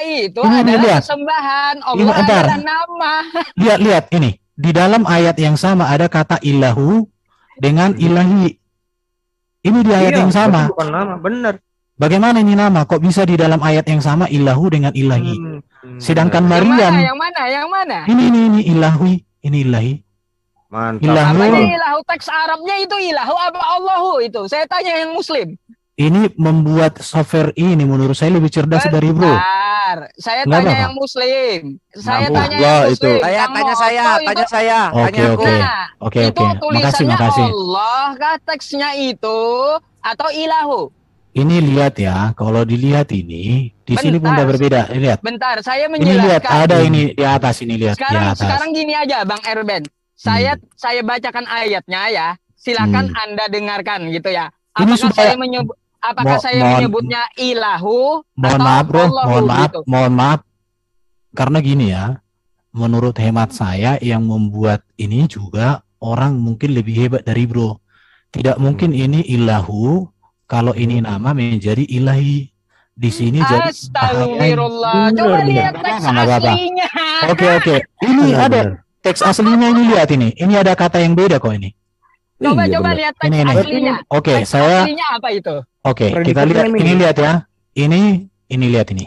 Speaker 3: itu adalah sesembahan. Allah adalah nama.
Speaker 5: Lihat ini. Di dalam ayat yang sama ada kata ilahu dengan ilahi. Ini di ayat yang sama.
Speaker 4: Bukan nama, benar.
Speaker 5: Bagaimana ini nama? Kok bisa di dalam ayat yang sama ilahu dengan ilahi? Sedangkan Maryam.
Speaker 3: Yang mana?
Speaker 5: Ini ilahi. Ini ilahi.
Speaker 4: Mantap.
Speaker 3: Ilahu teks Arabnya itu ilahu apa Allahu itu? Saya tanya yang Muslim.
Speaker 5: ini membuat software ini menurut saya lebih cerdas dari Bro.
Speaker 3: Bentar, saya
Speaker 5: Nggak
Speaker 3: tanya
Speaker 5: apa-apa.
Speaker 3: yang Muslim. Saya
Speaker 5: Nah,
Speaker 3: tanya
Speaker 5: Allah
Speaker 3: yang
Speaker 5: itu.
Speaker 3: Muslim.
Speaker 8: Saya
Speaker 3: Kang
Speaker 8: tanya saya,
Speaker 3: Moto
Speaker 8: tanya
Speaker 3: itu.
Speaker 8: saya,
Speaker 5: Oke,
Speaker 8: tanya aku.
Speaker 5: oke.
Speaker 3: Nah,
Speaker 5: Oke,
Speaker 3: itu
Speaker 5: oke.
Speaker 3: tulisannya
Speaker 5: Makasih.
Speaker 3: Allah kah teksnya itu atau ilahu?
Speaker 5: Ini lihat ya, kalau dilihat ini di sini pun
Speaker 3: Bentar.
Speaker 5: udah berbeda. Lihat.
Speaker 3: Bentar, saya
Speaker 5: Ini lihat
Speaker 3: menjelaskan.
Speaker 5: ada ini di atas ini lihat di atas.
Speaker 3: Sekarang gini aja Bang Erben. Saya bacakan ayatnya ya. Silakan Anda dengarkan gitu ya.
Speaker 5: Ini
Speaker 3: Apakah
Speaker 5: supaya-
Speaker 3: saya menyebutnya ilahu
Speaker 5: Mohon
Speaker 3: atau
Speaker 5: maaf Bro,
Speaker 3: Allahu gitu?
Speaker 5: mohon maaf. Karena gini ya, menurut hemat saya yang membuat ini juga orang mungkin lebih hebat dari Bro. Tidak mungkin ini ilahu, kalau ini nama menjadi ilahi. Di sini jadi
Speaker 3: Astagfirullah. Coba lihat teks
Speaker 5: Nggak apa-apa.
Speaker 3: aslinya.
Speaker 5: Oke. Ini ada teks aslinya ini lihat ini. Ini ada kata yang beda kok ini.
Speaker 3: Coba
Speaker 4: Iya, benar.
Speaker 3: lihat teks
Speaker 5: Ini.
Speaker 3: aslinya.
Speaker 5: Oke,
Speaker 3: Teks
Speaker 5: saya
Speaker 3: aslinya apa itu?
Speaker 5: Oke,
Speaker 4: Pernah
Speaker 5: kita lihat
Speaker 4: diprogram
Speaker 5: ini
Speaker 4: ini.
Speaker 5: lihat ya. Ini lihat ini.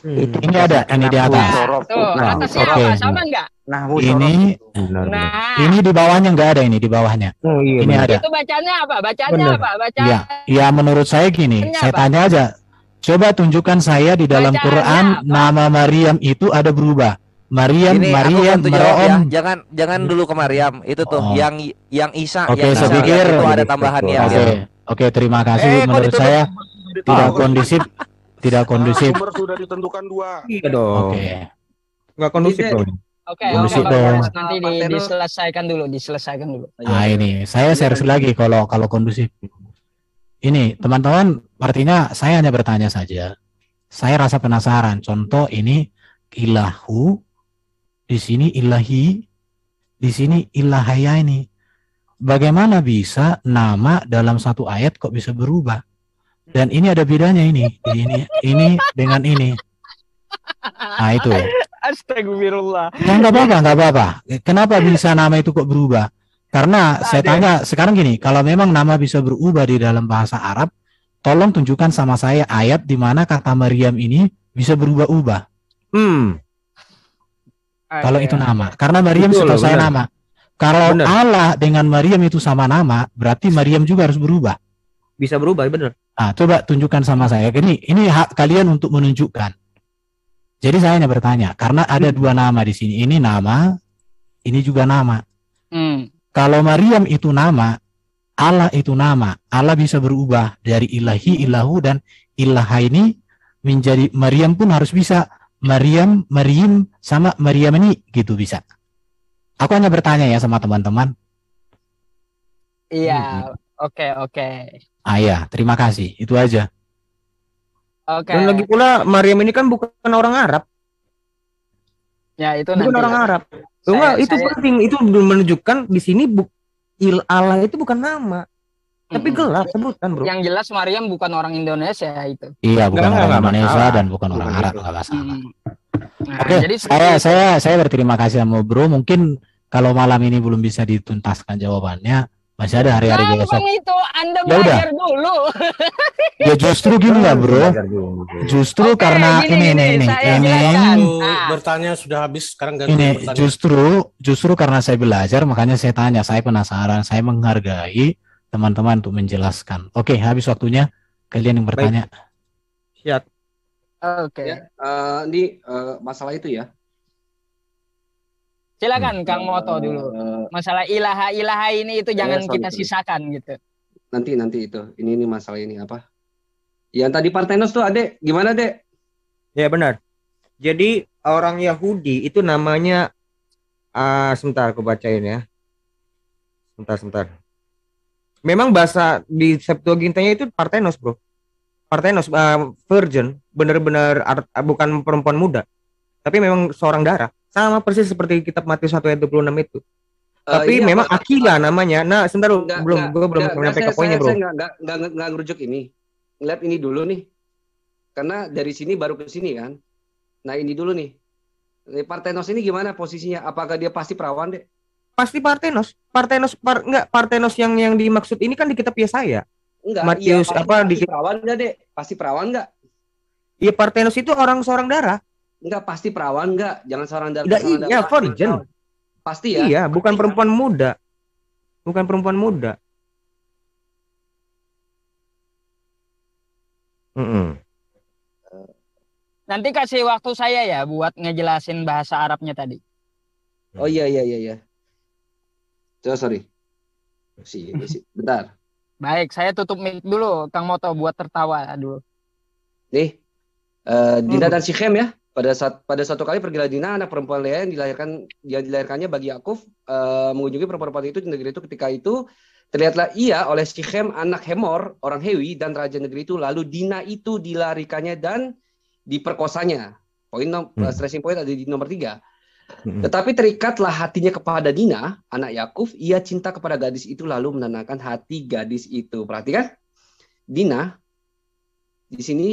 Speaker 5: Ini ada ini di atas.
Speaker 3: Nah, tuh, atasnya
Speaker 5: oke.
Speaker 3: apa? Sama enggak?
Speaker 5: Ini
Speaker 3: Nah,
Speaker 5: ini di bawahnya enggak ada ini di bawahnya.
Speaker 4: Oh iya.
Speaker 5: Ini
Speaker 4: benar.
Speaker 5: ada.
Speaker 3: itu bacanya apa? Bacanya
Speaker 4: Bener.
Speaker 3: apa? Bacanya
Speaker 5: Iya, ya menurut saya gini,
Speaker 3: Bacanya
Speaker 5: saya
Speaker 3: apa?
Speaker 5: tanya aja. Coba tunjukkan saya di dalam
Speaker 3: Bacaannya
Speaker 5: Quran
Speaker 3: apa?
Speaker 5: nama Maryam itu ada berubah. Maryam,
Speaker 8: Ini aku
Speaker 5: Maryam,
Speaker 8: bantu jawab ya.
Speaker 5: Merom.
Speaker 8: Jangan dulu ke Maryam. Itu tuh
Speaker 5: Oh.
Speaker 8: yang Isa,
Speaker 5: Oke,
Speaker 8: yang
Speaker 5: saya
Speaker 8: Isa
Speaker 5: pikir-
Speaker 8: itu ada tambahannya.
Speaker 5: Oke,
Speaker 8: biar.
Speaker 5: oke, terima kasih.
Speaker 8: kok
Speaker 5: Menurut
Speaker 8: ditutup?
Speaker 5: saya tidak kondusif, tidak kondusif.
Speaker 7: Sumber sudah ditentukan 2.
Speaker 4: Iya dong.
Speaker 5: Oke.
Speaker 4: Nggak kondusif
Speaker 2: Ini-
Speaker 4: dong.
Speaker 3: Oke,
Speaker 5: Kondusif
Speaker 3: Bang
Speaker 5: dong.
Speaker 3: Boris, nanti
Speaker 2: Pak Teno.
Speaker 3: diselesaikan dulu.
Speaker 5: Nah ini saya share lagi kalau kondusif. Ini teman-teman, artinya saya hanya bertanya saja. Saya rasa penasaran. Contoh ini ilahu, di sini ilahi, di sini ilahaya ini. Bagaimana bisa nama dalam satu ayat kok bisa berubah? Dan ini ada bedanya ini dengan ini. Nah itu.
Speaker 3: Astagfirullah.
Speaker 5: Ya nggak apa-apa. Kenapa bisa nama itu kok berubah? Karena saya tanya sekarang gini, kalau memang nama bisa berubah di dalam bahasa Arab, tolong tunjukkan sama saya ayat di mana kata Maryam ini bisa berubah-ubah. Kalau itu nama, karena Maryam
Speaker 4: Betul,
Speaker 5: setahu saya
Speaker 4: benar.
Speaker 5: nama. Kalau
Speaker 4: Benar.
Speaker 5: Allah dengan Maryam itu sama nama, berarti Maryam juga harus berubah.
Speaker 4: Bisa berubah, bener.
Speaker 5: Nah, coba tunjukkan sama saya. Ini hak kalian untuk menunjukkan. Jadi saya hanya bertanya, karena ada dua nama di sini. Ini nama, ini juga nama. Kalau Maryam itu nama, Allah itu nama. Allah bisa berubah dari ilahi, ilahu, dan ilaha ini menjadi Maryam pun harus bisa. Maryam, sama Maryam ini gitu bisa. Aku hanya bertanya ya sama teman-teman.
Speaker 3: Iya, oke.
Speaker 5: Ya, terima kasih. Itu aja.
Speaker 3: Oke.
Speaker 4: Dan lagi pula Maryam ini kan bukan orang Arab,
Speaker 3: Ya, itu
Speaker 4: bukan
Speaker 3: nanti.
Speaker 4: orang Arab.
Speaker 3: Saya-
Speaker 4: Enggak, itu
Speaker 3: saya-
Speaker 4: penting. Itu menunjukkan di sini Allah itu bukan nama, tapi gelar sebutan, bro.
Speaker 3: Yang jelas Maryam bukan orang Indonesia itu.
Speaker 5: Iya, bukan orang
Speaker 4: Nggak
Speaker 5: Indonesia
Speaker 4: masalah.
Speaker 5: dan bukan orang
Speaker 4: Bukan
Speaker 5: Arab,
Speaker 4: itu.
Speaker 5: nggak masalah.
Speaker 3: Nah,
Speaker 5: Oke,
Speaker 3: jadi seperti itu.
Speaker 5: saya berterima kasih sama Bro. Mungkin kalau malam ini belum bisa dituntaskan jawabannya, masih ada hari-hari besok.
Speaker 3: Gampang itu, Anda
Speaker 5: Ya udah.
Speaker 3: belajar dulu.
Speaker 5: Ya justru gini ya Bro. Justru
Speaker 3: Oke,
Speaker 5: karena
Speaker 3: gini, saya
Speaker 5: ini
Speaker 3: jelaskan.
Speaker 9: Bertanya sudah habis, sekarang ganti
Speaker 5: ini
Speaker 9: bertanya.
Speaker 5: justru karena saya belajar makanya saya tanya, saya penasaran, saya menghargai teman-teman untuk menjelaskan. Oke, habis waktunya kalian yang bertanya.
Speaker 4: Siap.
Speaker 3: Oke.
Speaker 2: Ya, ini masalah itu ya.
Speaker 3: Silakan Kang Moto dulu. Masalah ilaha ini itu jangan
Speaker 2: sorry,
Speaker 3: kita
Speaker 2: sorry.
Speaker 3: sisakan gitu.
Speaker 2: Nanti itu. Ini masalah ini apa? Yang tadi Parthenos tuh, Adek, gimana, Dek?
Speaker 4: Ya benar. Jadi orang Yahudi itu namanya sebentar aku bacain ya. Sebentar. Memang bahasa di Septuagintanya itu Parthenos, bro. Parthenos virgin, benar-benar bukan perempuan muda, tapi memang seorang darah. Sama persis seperti kitab Matius 1 ayat 26 itu. Tapi
Speaker 2: Iya,
Speaker 4: memang
Speaker 2: Pak.
Speaker 4: Akila namanya. Nah, sebentar gue belum
Speaker 2: Nggak,
Speaker 4: sampai ke poinnya, bro.
Speaker 2: Saya nggak ngerujuk ini. Lihat ini dulu nih. Karena dari sini baru ke sini kan. Nah ini dulu nih. Parthenos ini gimana posisinya? Apakah dia pasti perawan, Dek?
Speaker 4: Pasti Parthenos. Parthenos yang dimaksud ini kan di kitab Yesaya.
Speaker 2: Enggak.
Speaker 4: Matius
Speaker 2: pasti,
Speaker 4: apa
Speaker 2: pasti perawan enggak, Dek? Pasti perawan enggak?
Speaker 4: Iya, Parthenos itu seorang darah.
Speaker 2: Enggak, pasti perawan enggak? Jangan seorang darah.
Speaker 4: Iya, virgin.
Speaker 2: Pasti ya.
Speaker 4: Iya, bukan
Speaker 2: Pasti,
Speaker 4: perempuan muda. Bukan perempuan muda.
Speaker 3: Nanti kasih waktu saya ya buat ngejelasin bahasa Arabnya tadi.
Speaker 2: Oh iya. Sorry. Bentar.
Speaker 3: Baik, saya tutup mic dulu, Kang Moto, buat tertawa dulu.
Speaker 2: Nih, Dina dan Syichem ya. Pada suatu kali pergilah Dina, anak perempuan Lea yang dilahirkannya bagi Yakub, mengunjungi perempuan itu di negeri itu. Ketika itu terlihatlah ia oleh Syichem anak Hemor, orang Hewi dan raja negeri itu. Lalu Dina itu dilarikannya dan diperkosanya. Stressing point ada di nomor 3. Tetapi terikatlah hatinya kepada Dina, anak Yakub. Ia cinta kepada gadis itu lalu menenangkan hati gadis itu. Perhatikan, Dina di sini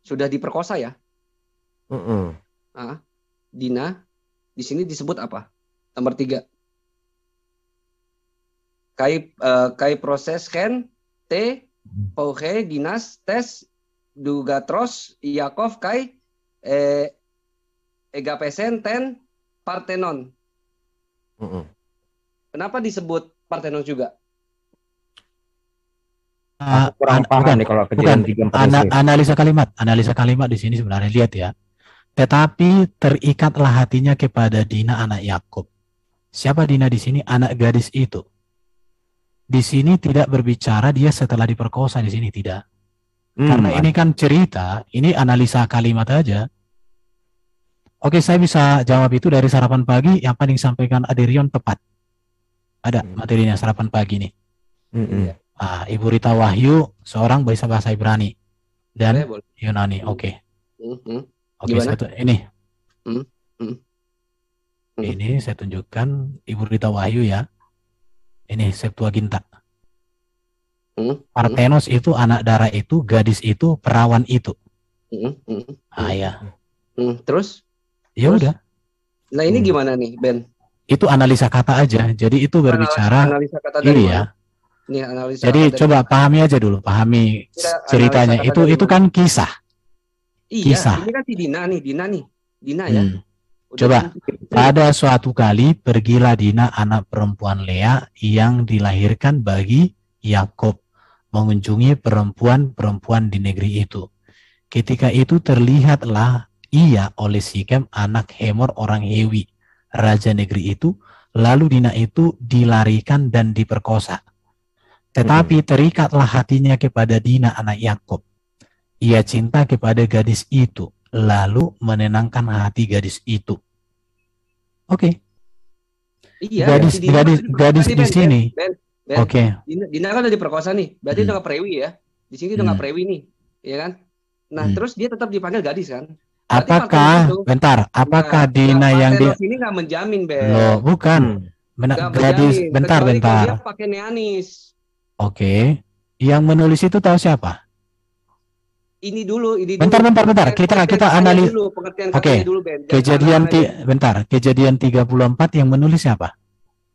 Speaker 2: sudah diperkosa ya. Dina di sini disebut apa? Nomor 3. Kai proses ken te pauhe dinas tes dugatros Yakov kai egapesen ten Partenon. Kenapa disebut Partenon juga?
Speaker 4: Kurang paham nih kalau kejadian 3
Speaker 5: analisa kalimat di sini sebenarnya, lihat ya. Tetapi terikatlah hatinya kepada Dina anak Yakub. Siapa Dina di sini? Anak gadis itu. Di sini tidak berbicara dia setelah diperkosa, di sini tidak. Karena ini kan cerita, ini analisa kalimat aja. Oke, saya bisa jawab itu dari sarapan pagi yang paling disampaikan Aderion tepat. Ada materinya sarapan pagi nih. Ibu Rita Wahyu seorang bisa bahasa Ibrani dan Yunani. Oke. Ini. Ini saya tunjukkan Ibu Rita Wahyu ya. Ini Septuaginta. Partenos itu anak darah itu, gadis itu, perawan itu. Ya.
Speaker 2: Terus?
Speaker 5: Ya udah.
Speaker 2: Nah ini gimana nih, Ben?
Speaker 5: Itu analisa kata aja. Jadi itu berbicara.
Speaker 2: Analisa kata dari
Speaker 5: iya.
Speaker 2: Ini analisa.
Speaker 5: Jadi coba pahami aja dulu, pahami ceritanya. Itu kan kisah.
Speaker 2: Iya.
Speaker 5: Kisah.
Speaker 2: Ini kan si Dina nih. Dina ya.
Speaker 5: Coba, pada suatu kali pergilah Dina anak perempuan Lea yang dilahirkan bagi Yakub mengunjungi perempuan-perempuan di negeri itu. Ketika itu terlihatlah ia oleh Syichem anak Hemor orang Hewi, raja negeri itu. Lalu Dina itu dilarikan dan diperkosa. Tetapi terikatlah hatinya kepada Dina anak Yakub. Ia cinta kepada gadis itu, lalu menenangkan hati gadis itu. Oke.
Speaker 2: Iya,
Speaker 5: gadis di sini. Oke.
Speaker 2: Dina kan udah diperkosa nih, berarti udah nggak prewi ya. Di sini udah nggak prewi nih, ya kan? Nah, terus dia tetap dipanggil gadis kan?
Speaker 5: Apakah Dina yang
Speaker 2: di sini nggak menjamin, Ben?
Speaker 5: Loh, bukan. Gadis, bentar.
Speaker 2: Dia pakai neanis.
Speaker 5: Oke. Yang menulis itu tahu siapa?
Speaker 2: Ini dulu.
Speaker 5: Bentar. Kita analis. Oke. Kejadian 34 yang menulis siapa?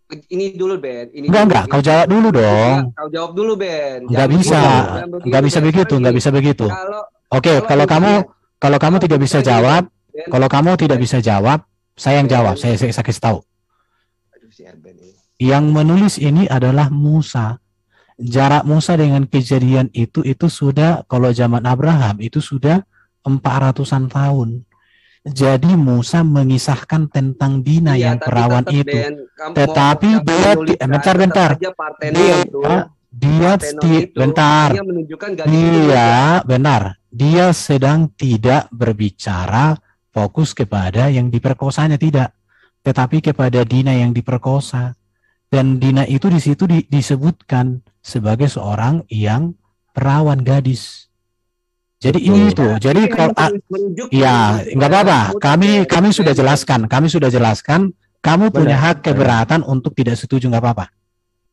Speaker 2: Ini dulu, Ben.
Speaker 5: Enggak. Kau jawab dulu dong.
Speaker 2: Kau jawab dulu, Ben.
Speaker 5: Enggak bisa begitu. Oke, kalau kamu tidak bisa jawab, saya yang jawab. Saya kasih tahu. Yang menulis ini adalah Musa. Jarak Musa dengan kejadian itu sudah, kalau zaman Abraham itu sudah 400-an tahun. Jadi Musa mengisahkan tentang Dina yang perawan itu. Tetapi dia sedang tidak berbicara fokus kepada yang diperkosanya, tidak. Tetapi kepada Dina yang diperkosa. Dan Dina itu di situ disebutkan sebagai seorang yang perawan gadis. Jadi ini itu. Jadi kalau ya nggak apa-apa. Kami sudah jelaskan. Kamu punya hak keberatan untuk tidak setuju, nggak apa-apa.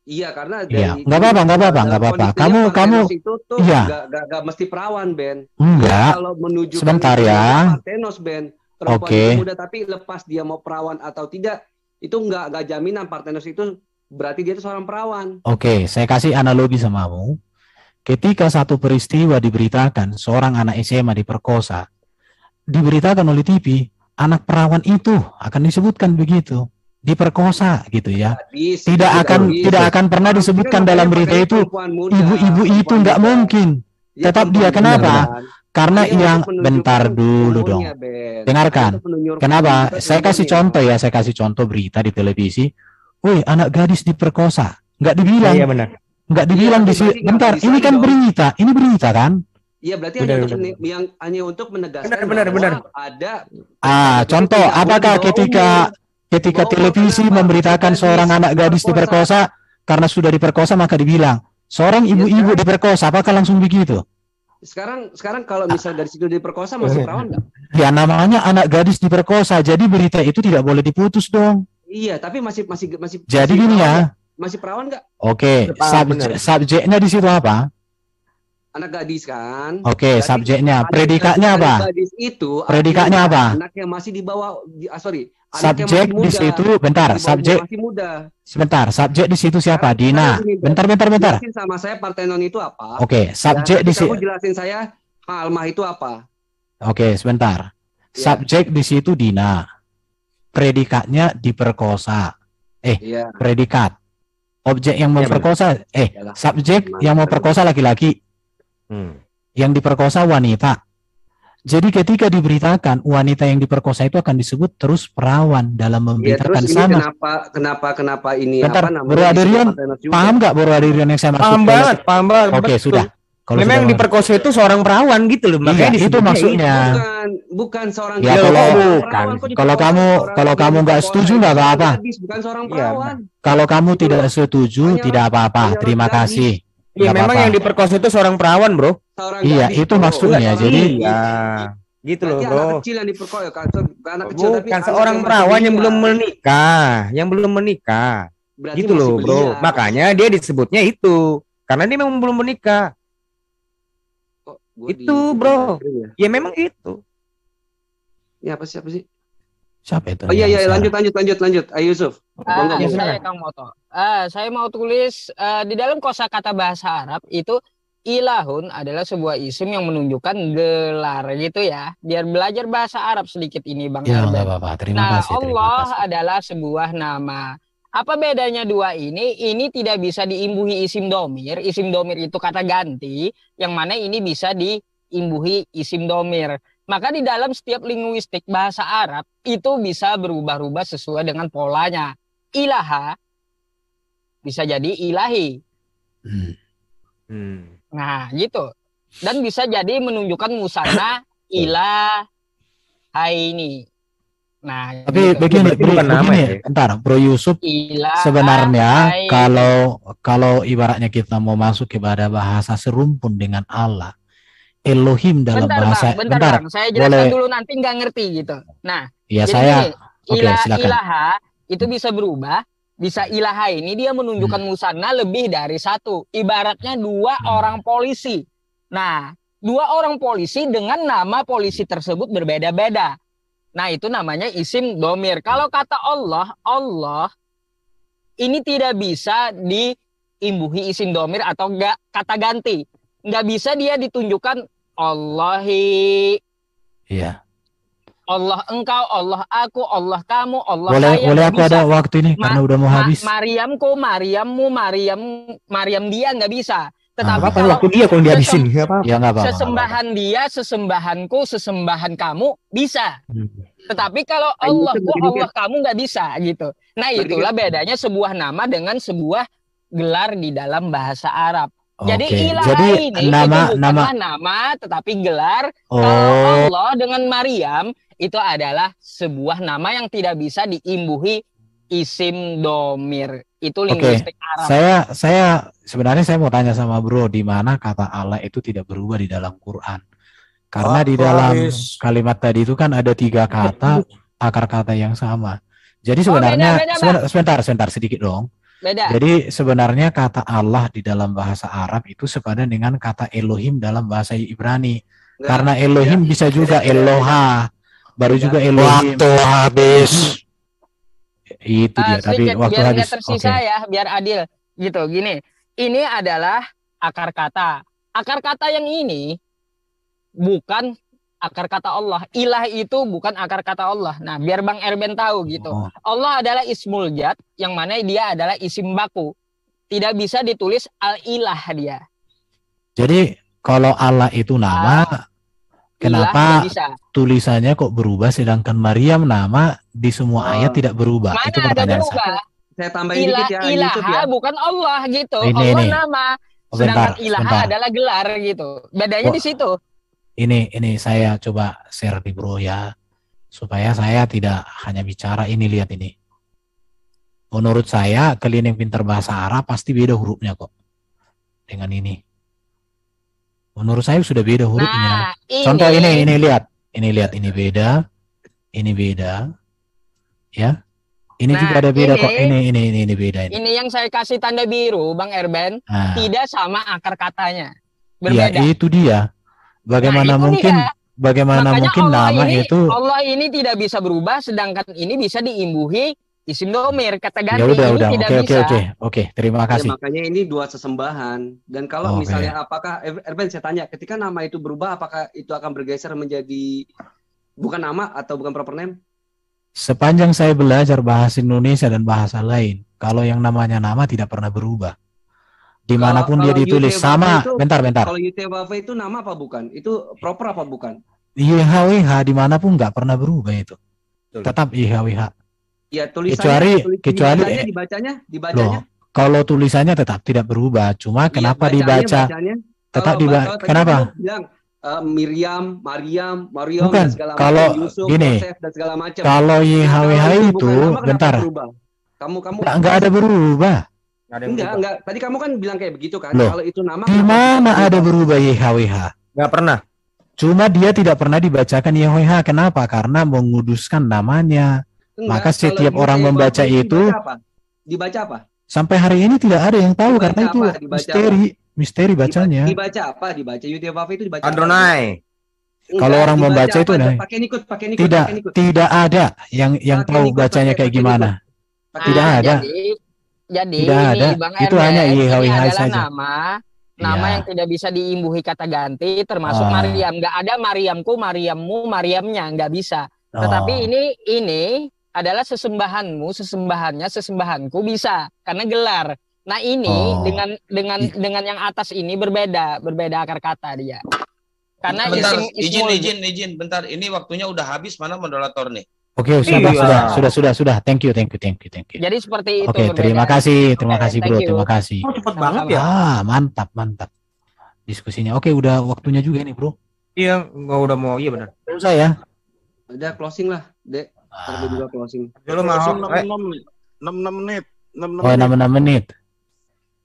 Speaker 2: Iya, karena
Speaker 5: nggak apa-apa. Kamu
Speaker 2: nggak mesti perawan, Ben.
Speaker 5: Enggak.
Speaker 2: Kalau menunjukkan
Speaker 5: sebentar ya.
Speaker 2: Partenos, Ben. Perempuan muda, tapi lepas dia mau perawan atau tidak, itu nggak jaminan Partenos itu berarti dia itu seorang perawan.
Speaker 5: Oke, saya kasih analogi samamu. Ketika satu peristiwa diberitakan, seorang anak SMA diperkosa, diberitakan oleh TV, anak perawan itu akan disebutkan begitu. diperkosa gitu ya.
Speaker 2: Gadis,
Speaker 5: Tidak
Speaker 2: itu
Speaker 5: akan
Speaker 2: gadis.
Speaker 5: tidak akan pernah
Speaker 2: Orang
Speaker 5: disebutkan
Speaker 2: makanya
Speaker 5: dalam berita
Speaker 2: pakainya
Speaker 5: itu
Speaker 2: perempuan muda,
Speaker 5: ibu-ibu itu
Speaker 2: perempuan
Speaker 5: nggak
Speaker 2: muda.
Speaker 5: mungkin.
Speaker 2: Ya,
Speaker 5: Tetap
Speaker 2: perempuan
Speaker 5: dia
Speaker 2: muda
Speaker 5: kenapa?
Speaker 2: kan.
Speaker 5: Karena
Speaker 2: Hanya
Speaker 5: yang
Speaker 2: untuk
Speaker 5: bentar
Speaker 2: menunjukkan
Speaker 5: dulu dong.
Speaker 2: umurnya, Ben. Hanya
Speaker 5: Dengarkan.
Speaker 2: untuk
Speaker 5: Kenapa?
Speaker 2: menunjukkan
Speaker 5: Saya kasih
Speaker 2: umurnya.
Speaker 5: contoh ya, saya kasih contoh berita di televisi. Wih, anak gadis diperkosa. Nggak dibilang.
Speaker 4: Iya benar.
Speaker 5: Nggak dibilang
Speaker 2: Iya,
Speaker 5: di
Speaker 2: tapi
Speaker 5: sini.
Speaker 2: berarti nggak
Speaker 5: Bentar, ini
Speaker 2: bisa
Speaker 5: kan
Speaker 2: dong.
Speaker 5: berita. Ini berita kan?
Speaker 2: Iya, berarti
Speaker 4: Benar,
Speaker 2: hanya untuk
Speaker 4: benar.
Speaker 2: yang hanya untuk menegaskan
Speaker 4: Benar, benar.
Speaker 2: bahwa ada
Speaker 5: Contoh,
Speaker 2: tidak boleh
Speaker 5: apakah
Speaker 2: di bawah
Speaker 5: ketika
Speaker 2: umur. Di bawah umur
Speaker 5: televisi
Speaker 2: kenapa?
Speaker 5: memberitakan
Speaker 2: Gadis
Speaker 5: seorang anak gadis diperkosa karena sudah diperkosa maka dibilang seorang ibu-ibu
Speaker 2: sekarang-
Speaker 5: diperkosa, apakah langsung begitu?
Speaker 2: Sekarang kalau misal dari situ diperkosa masih perawan nggak?
Speaker 5: Ya namanya anak gadis diperkosa, jadi berita itu tidak boleh diputus dong.
Speaker 2: Iya, tapi masih
Speaker 5: Jadi
Speaker 2: masih
Speaker 5: gini
Speaker 2: perawan
Speaker 5: ya.
Speaker 2: nggak? Masih perawan nggak?
Speaker 5: Oke,
Speaker 4: Benar.
Speaker 5: subjeknya di situ apa?
Speaker 2: Anak gadis kan?
Speaker 5: Oke,
Speaker 2: Berarti
Speaker 5: subjeknya,
Speaker 2: anak-
Speaker 5: predikatnya
Speaker 2: anak
Speaker 5: apa?
Speaker 2: gadis itu
Speaker 5: Predikatnya
Speaker 2: artinya
Speaker 5: apa?
Speaker 2: Anak yang masih di bawah anak yang
Speaker 5: Subjek
Speaker 2: masih
Speaker 5: di
Speaker 2: muda.
Speaker 5: situ, bentar,
Speaker 2: Di bawah
Speaker 5: subjek,
Speaker 2: masih muda.
Speaker 5: sebentar, subjek di situ siapa?
Speaker 2: Sekarang
Speaker 5: Dina.
Speaker 2: gini, Ben.
Speaker 5: Bentar.
Speaker 2: Jelasin sama saya Partenon itu apa?
Speaker 5: Oke, subjek
Speaker 2: Ya,
Speaker 5: di
Speaker 2: nanti kamu
Speaker 5: situ.
Speaker 2: jelasin saya Almah itu apa?
Speaker 5: Oke, sebentar.
Speaker 2: Ya.
Speaker 5: Subjek di situ Dina. Predikatnya diperkosa.
Speaker 2: Iya.
Speaker 5: Predikat. Objek yang memperkosa,
Speaker 2: Yalah.
Speaker 5: subjek
Speaker 2: Gimana?
Speaker 5: yang memperkosa laki-laki, yang diperkosa wanita. Jadi ketika diberitakan wanita yang diperkosa itu akan disebut terus perawan dalam
Speaker 2: Iya, terus
Speaker 5: memberitakan
Speaker 2: ini
Speaker 5: sama.
Speaker 2: kenapa ini
Speaker 5: Bentar,
Speaker 2: apa namanya?
Speaker 5: Bro Adrian,
Speaker 2: disebut Partenon juga?
Speaker 5: paham nggak Bro Adrian yang saya maksud?
Speaker 4: Paham banget.
Speaker 5: Oke,
Speaker 4: Betul.
Speaker 5: sudah. Kalau
Speaker 4: Memang
Speaker 5: sudah
Speaker 4: yang diperkosa itu seorang perawan gitu loh.
Speaker 5: Iya,
Speaker 4: Makanya
Speaker 5: itu
Speaker 4: disebutnya
Speaker 5: maksudnya.
Speaker 2: Bukan seorang
Speaker 5: Ya,
Speaker 2: gadis,
Speaker 5: kalau-
Speaker 2: seorang
Speaker 4: bukan.
Speaker 2: perawan kok
Speaker 5: Kalau
Speaker 2: diperkosa,
Speaker 5: kamu nggak
Speaker 2: diperkosa
Speaker 5: setuju
Speaker 2: itu
Speaker 5: nggak
Speaker 2: seorang
Speaker 5: apa-apa.
Speaker 2: gadis, bukan seorang
Speaker 4: Iya,
Speaker 2: perawan.
Speaker 5: Kalau kamu
Speaker 2: Gitu
Speaker 5: tidak
Speaker 2: loh.
Speaker 5: setuju,
Speaker 2: Hanya
Speaker 5: tidak apa-apa.
Speaker 2: hanya
Speaker 5: Terima
Speaker 2: orang gadis.
Speaker 5: kasih.
Speaker 4: Iya,
Speaker 5: Nggak
Speaker 4: memang
Speaker 5: apa-apa.
Speaker 4: yang diperkosa itu seorang perawan, Bro.
Speaker 2: Seorang
Speaker 5: Iya,
Speaker 2: gadis,
Speaker 5: itu
Speaker 2: bro.
Speaker 5: maksudnya.
Speaker 2: Seorang
Speaker 5: Jadi
Speaker 2: gadis.
Speaker 4: Iya. Gitu loh,
Speaker 2: Berarti
Speaker 4: Bro.
Speaker 2: anak kecil yang diperkosa, anak kecil tapi
Speaker 4: Bukan
Speaker 2: anak
Speaker 4: seorang
Speaker 2: yang masih
Speaker 4: perawan yang
Speaker 2: belia.
Speaker 4: belum menikah, yang belum menikah.
Speaker 2: Berarti
Speaker 4: Gitu
Speaker 2: masih
Speaker 4: loh, Bro.
Speaker 2: belia.
Speaker 4: Makanya dia disebutnya itu. Karena dia memang belum menikah.
Speaker 2: Kok gua
Speaker 4: Itu,
Speaker 2: di-
Speaker 4: Bro.
Speaker 2: ya?
Speaker 4: Ya memang itu.
Speaker 2: Ini apa siapa sih?
Speaker 5: siapa itu?
Speaker 2: Oh iya
Speaker 5: yang
Speaker 2: lanjut. Ayo Yusuf. Monggo,
Speaker 3: Ya,
Speaker 2: monggo.
Speaker 3: saya Kang Moto. Saya mau tulis di dalam kosakata bahasa Arab itu ilahun adalah sebuah isim yang menunjukkan gelar gitu ya. Biar belajar bahasa Arab sedikit ini Bang
Speaker 5: Ya,
Speaker 3: Erben.
Speaker 5: nggak apa-apa. Terima
Speaker 3: Nah,
Speaker 5: kasih. Terima
Speaker 3: Allah
Speaker 5: kasih.
Speaker 3: adalah sebuah nama. Apa bedanya dua ini? Ini tidak bisa diimbuhi isim domir. Isim domir itu kata ganti, yang mana ini bisa diimbuhi isim domir. Maka di dalam setiap linguistik bahasa Arab itu bisa berubah-ubah sesuai dengan polanya. Ilaha bisa jadi ilahi. Nah, gitu. Dan bisa jadi menunjukkan musanna ilahaini. Nah,
Speaker 5: Tapi
Speaker 3: gitu.
Speaker 5: begini,
Speaker 4: Berarti bukan nama
Speaker 5: begini,
Speaker 4: ya?
Speaker 5: bentar, Bro Yusuf. Sebenarnya kalau ibaratnya kita mau masuk kepada bahasa serumpun dengan Allah, Elohim dalam
Speaker 3: bentar,
Speaker 5: bahasa,
Speaker 3: Bang, saya jelaskan
Speaker 5: boleh.
Speaker 3: dulu nanti nggak ngerti gitu. Nah,
Speaker 5: Ya
Speaker 3: jadi
Speaker 5: saya,
Speaker 3: gini,
Speaker 5: oke, silakan.
Speaker 3: ilaha itu bisa berubah, bisa ilaha ini dia menunjukkan musanna lebih dari satu. Ibaratnya dua orang polisi. Nah, dua orang polisi dengan nama polisi tersebut berbeda-beda. Nah, itu namanya isim domir. Kalau kata Allah, Allah ini tidak bisa diimbuhi isim domir atau enggak kata ganti. Nggak bisa dia ditunjukkan Allahi,
Speaker 5: Iya.
Speaker 3: Allah engkau, Allah aku, Allah kamu, Allah
Speaker 5: Boleh,
Speaker 3: saya.
Speaker 5: boleh
Speaker 3: Nggak
Speaker 5: aku
Speaker 3: bisa.
Speaker 5: ada waktu ini karena udah mau habis.
Speaker 3: Mariamku, Mariammu, Mariam dia nggak bisa. Tetapi
Speaker 4: Apa
Speaker 3: kalau
Speaker 4: waktu dia kalau dihabisin? Nggak apa-apa.
Speaker 5: Ya nggak apa-apa.
Speaker 3: sesembahan dia, sesembahanku, sesembahan kamu bisa. Tetapi kalau
Speaker 2: Yusuf,
Speaker 3: Allahku,
Speaker 2: begini,
Speaker 3: Allah kamu nggak bisa gitu. Nah,
Speaker 2: Berarti
Speaker 3: itulah bedanya sebuah nama dengan sebuah gelar di dalam bahasa Arab. Jadi
Speaker 5: Oke,
Speaker 3: ilaha
Speaker 5: jadi
Speaker 3: ini
Speaker 5: nama-
Speaker 3: itu bukanlah nama tetapi gelar.
Speaker 5: Oh.
Speaker 3: Kalau Allah dengan Maryam itu adalah sebuah nama yang tidak bisa diimbuhi isim domir. Itu
Speaker 5: Oke,
Speaker 3: linguistik Arab.
Speaker 5: saya sebenarnya saya mau tanya sama Bro, di mana kata Allah itu tidak berubah di dalam Quran? Karena di dalam kalimat tadi itu kan ada 3 kata, akar kata yang sama. Jadi sebenarnya
Speaker 3: beda, Bang.
Speaker 5: sebentar sedikit dong.
Speaker 3: Beda.
Speaker 5: Jadi sebenarnya kata Allah di dalam bahasa Arab itu sepadan dengan kata Elohim dalam bahasa Ibrani. Karena Elohim bisa juga Eloha, baru juga Elohim.
Speaker 9: Waktu habis.
Speaker 5: Itu dia. Tapi
Speaker 3: Sedikit,
Speaker 5: waktu
Speaker 3: biar
Speaker 5: habis.
Speaker 3: nggak tersisa
Speaker 5: Oke.
Speaker 3: ya, biar adil gitu. Gini, ini adalah akar kata. Akar kata yang ini bukan akar kata Allah. Ilah itu bukan akar kata Allah. Nah, biar Bang Erben tahu gitu. Allah adalah ismul jat, yang mana dia adalah isim baku. Tidak bisa ditulis al-ilah dia.
Speaker 5: Jadi kalau Allah itu nama, kenapa tulisannya kok berubah sedangkan Maryam nama di semua ayat tidak berubah?
Speaker 3: Mana
Speaker 5: Itu
Speaker 3: ada
Speaker 5: pertanyaan
Speaker 3: berubah?
Speaker 5: saya.
Speaker 2: Saya tambahin dikit ya, Yusuf
Speaker 3: Ilaha
Speaker 2: ya.
Speaker 3: bukan Allah gitu.
Speaker 5: Ini,
Speaker 3: Allah
Speaker 5: ini.
Speaker 3: nama.
Speaker 5: Oh,
Speaker 3: Sedangkan
Speaker 5: bentar,
Speaker 3: ilaha
Speaker 5: sebentar.
Speaker 3: adalah gelar gitu. Bedanya di situ.
Speaker 5: Ini saya coba share di bro ya, supaya saya tidak hanya bicara ini, lihat ini. Menurut saya kalian yang pintar bahasa Arab pasti beda hurufnya kok dengan ini. Menurut saya sudah beda hurufnya. Contoh ini lihat, ini beda, ya. Ini juga ada beda kok. Ini beda ini.
Speaker 3: Ini yang saya kasih tanda biru, Bang Erben, tidak sama akar katanya.
Speaker 5: Berbeda. Ya, itu dia. Bagaimana mungkin
Speaker 3: Allah
Speaker 5: nama
Speaker 3: ini,
Speaker 5: itu
Speaker 3: Allah ini tidak bisa berubah, sedangkan ini bisa diimbuhi isim domir, kata ganti.
Speaker 5: Ya udah,
Speaker 3: ini tidak bisa.
Speaker 5: Oke, terima kasih.
Speaker 2: Ya, makanya ini dua sesembahan. Dan kalau misalnya apakah Erben, saya tanya, ketika nama itu berubah, apakah itu akan bergeser menjadi bukan nama atau bukan proper name?
Speaker 5: Sepanjang saya belajar bahasa Indonesia dan bahasa lain, kalau yang namanya nama tidak pernah berubah. Dimanapun dia ditulis sama. Bentar.
Speaker 2: Kalau YTWF itu nama apa bukan? Itu proper apa bukan?
Speaker 5: YHWH dimanapun nggak pernah berubah itu. Tetap YHWH.
Speaker 2: Ya, tulisannya
Speaker 5: kecuali
Speaker 2: dibacanya.
Speaker 5: Loh, kalau tulisannya tetap tidak berubah. Cuma kenapa dibaca? Tetap dibaca. Kenapa?
Speaker 2: Bilang Miriam, Maryam,
Speaker 5: bukan.
Speaker 2: Dan segala
Speaker 5: kalau
Speaker 2: macam, Yusuf,
Speaker 5: gini,
Speaker 2: Yosef, dan segala macam.
Speaker 5: Kalau YHWH itu, bentar.
Speaker 2: Kamu
Speaker 5: nggak ada berubah.
Speaker 2: Enggak. Tadi kamu kan bilang kayak begitu kan?
Speaker 5: Loh,
Speaker 2: kalau itu nama.
Speaker 5: Gimana ada berubah YHWH?
Speaker 4: Nggak pernah.
Speaker 5: Cuma dia tidak pernah dibacakan YHWH. Kenapa? Karena menguduskan namanya. Maka setiap orang membaca itu.
Speaker 2: Dibaca apa?
Speaker 5: Sampai hari ini tidak ada yang tahu karena itu misteri bacanya.
Speaker 2: Dibaca apa? Dibaca YTWF itu dibaca.
Speaker 4: Adonai.
Speaker 5: Kalau orang membaca itu
Speaker 2: pakai nikut.
Speaker 5: Tidak ada yang tahu bacanya kayak gimana. Tidak ada.
Speaker 3: Jadi
Speaker 5: tidak
Speaker 3: ini
Speaker 5: ada.
Speaker 3: Bang
Speaker 5: Itu
Speaker 3: Erben,
Speaker 5: hanya
Speaker 3: ini adalah
Speaker 5: saja.
Speaker 3: Nama yang tidak bisa diimbuhi kata ganti, termasuk Maryam. Nggak ada Maryamku, Maryammu, Maryamnya, nggak bisa. Tetapi ini adalah sesembahanmu, sesembahanku bisa karena gelar. Nah ini dengan yang atas ini berbeda akar kata dia. Karena
Speaker 10: bentar, izin bentar. Ini waktunya udah habis, mana moderator nih?
Speaker 5: Oke, sudah. Thank you.
Speaker 3: Jadi seperti itu.
Speaker 5: Oke, terima kasih bro, terima kasih.
Speaker 4: Cepat banget ya.
Speaker 5: Mantap. Diskusinya. Oke, udah waktunya juga nih bro.
Speaker 4: Iya, udah mau, iya benar.
Speaker 5: Usah ya.
Speaker 2: Udah closing lah, Dek. Terlebih juga closing.
Speaker 7: Dulu mau 6 menit.
Speaker 5: 6 menit.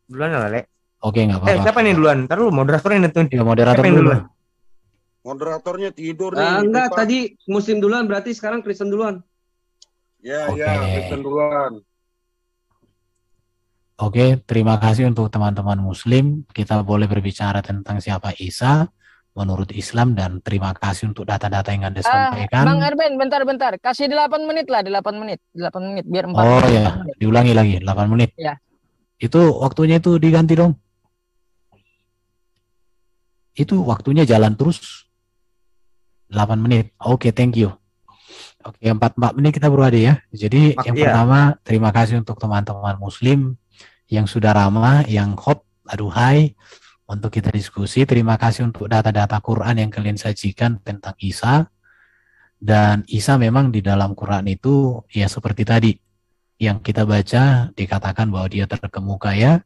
Speaker 4: Duluan lah, Le.
Speaker 5: Oke, enggak apa-apa.
Speaker 4: Siapa nih duluan? Ntar lu moderatornya nentuin.
Speaker 5: Ya, moderator dulu.
Speaker 7: Moderatornya tidur nih.
Speaker 2: Enggak, tadi Muslim duluan, berarti sekarang Kristen duluan.
Speaker 7: Ya, Kristen duluan.
Speaker 5: Oke, terima kasih untuk teman-teman Muslim. Kita boleh berbicara tentang siapa Isa menurut Islam, dan terima kasih untuk data-data yang Anda sampaikan.
Speaker 3: Bang Erben, bentar. Kasih 8 menit lah, 8 menit biar 4
Speaker 5: Oh
Speaker 3: menit.
Speaker 5: ya, diulangi lagi 8 menit.
Speaker 3: Ya.
Speaker 5: Itu waktunya itu diganti dong. Itu waktunya jalan terus 8 menit. Oke, thank you. Oke, 4 menit kita baru ada ya. Jadi yang pertama, terima kasih untuk teman-teman Muslim yang sudah ramah, yang hot, aduhai, untuk kita diskusi. Terima kasih untuk data-data Quran yang kalian sajikan tentang Isa. Dan Isa memang di dalam Quran itu ya seperti tadi yang kita baca, dikatakan bahwa dia terkemuka ya.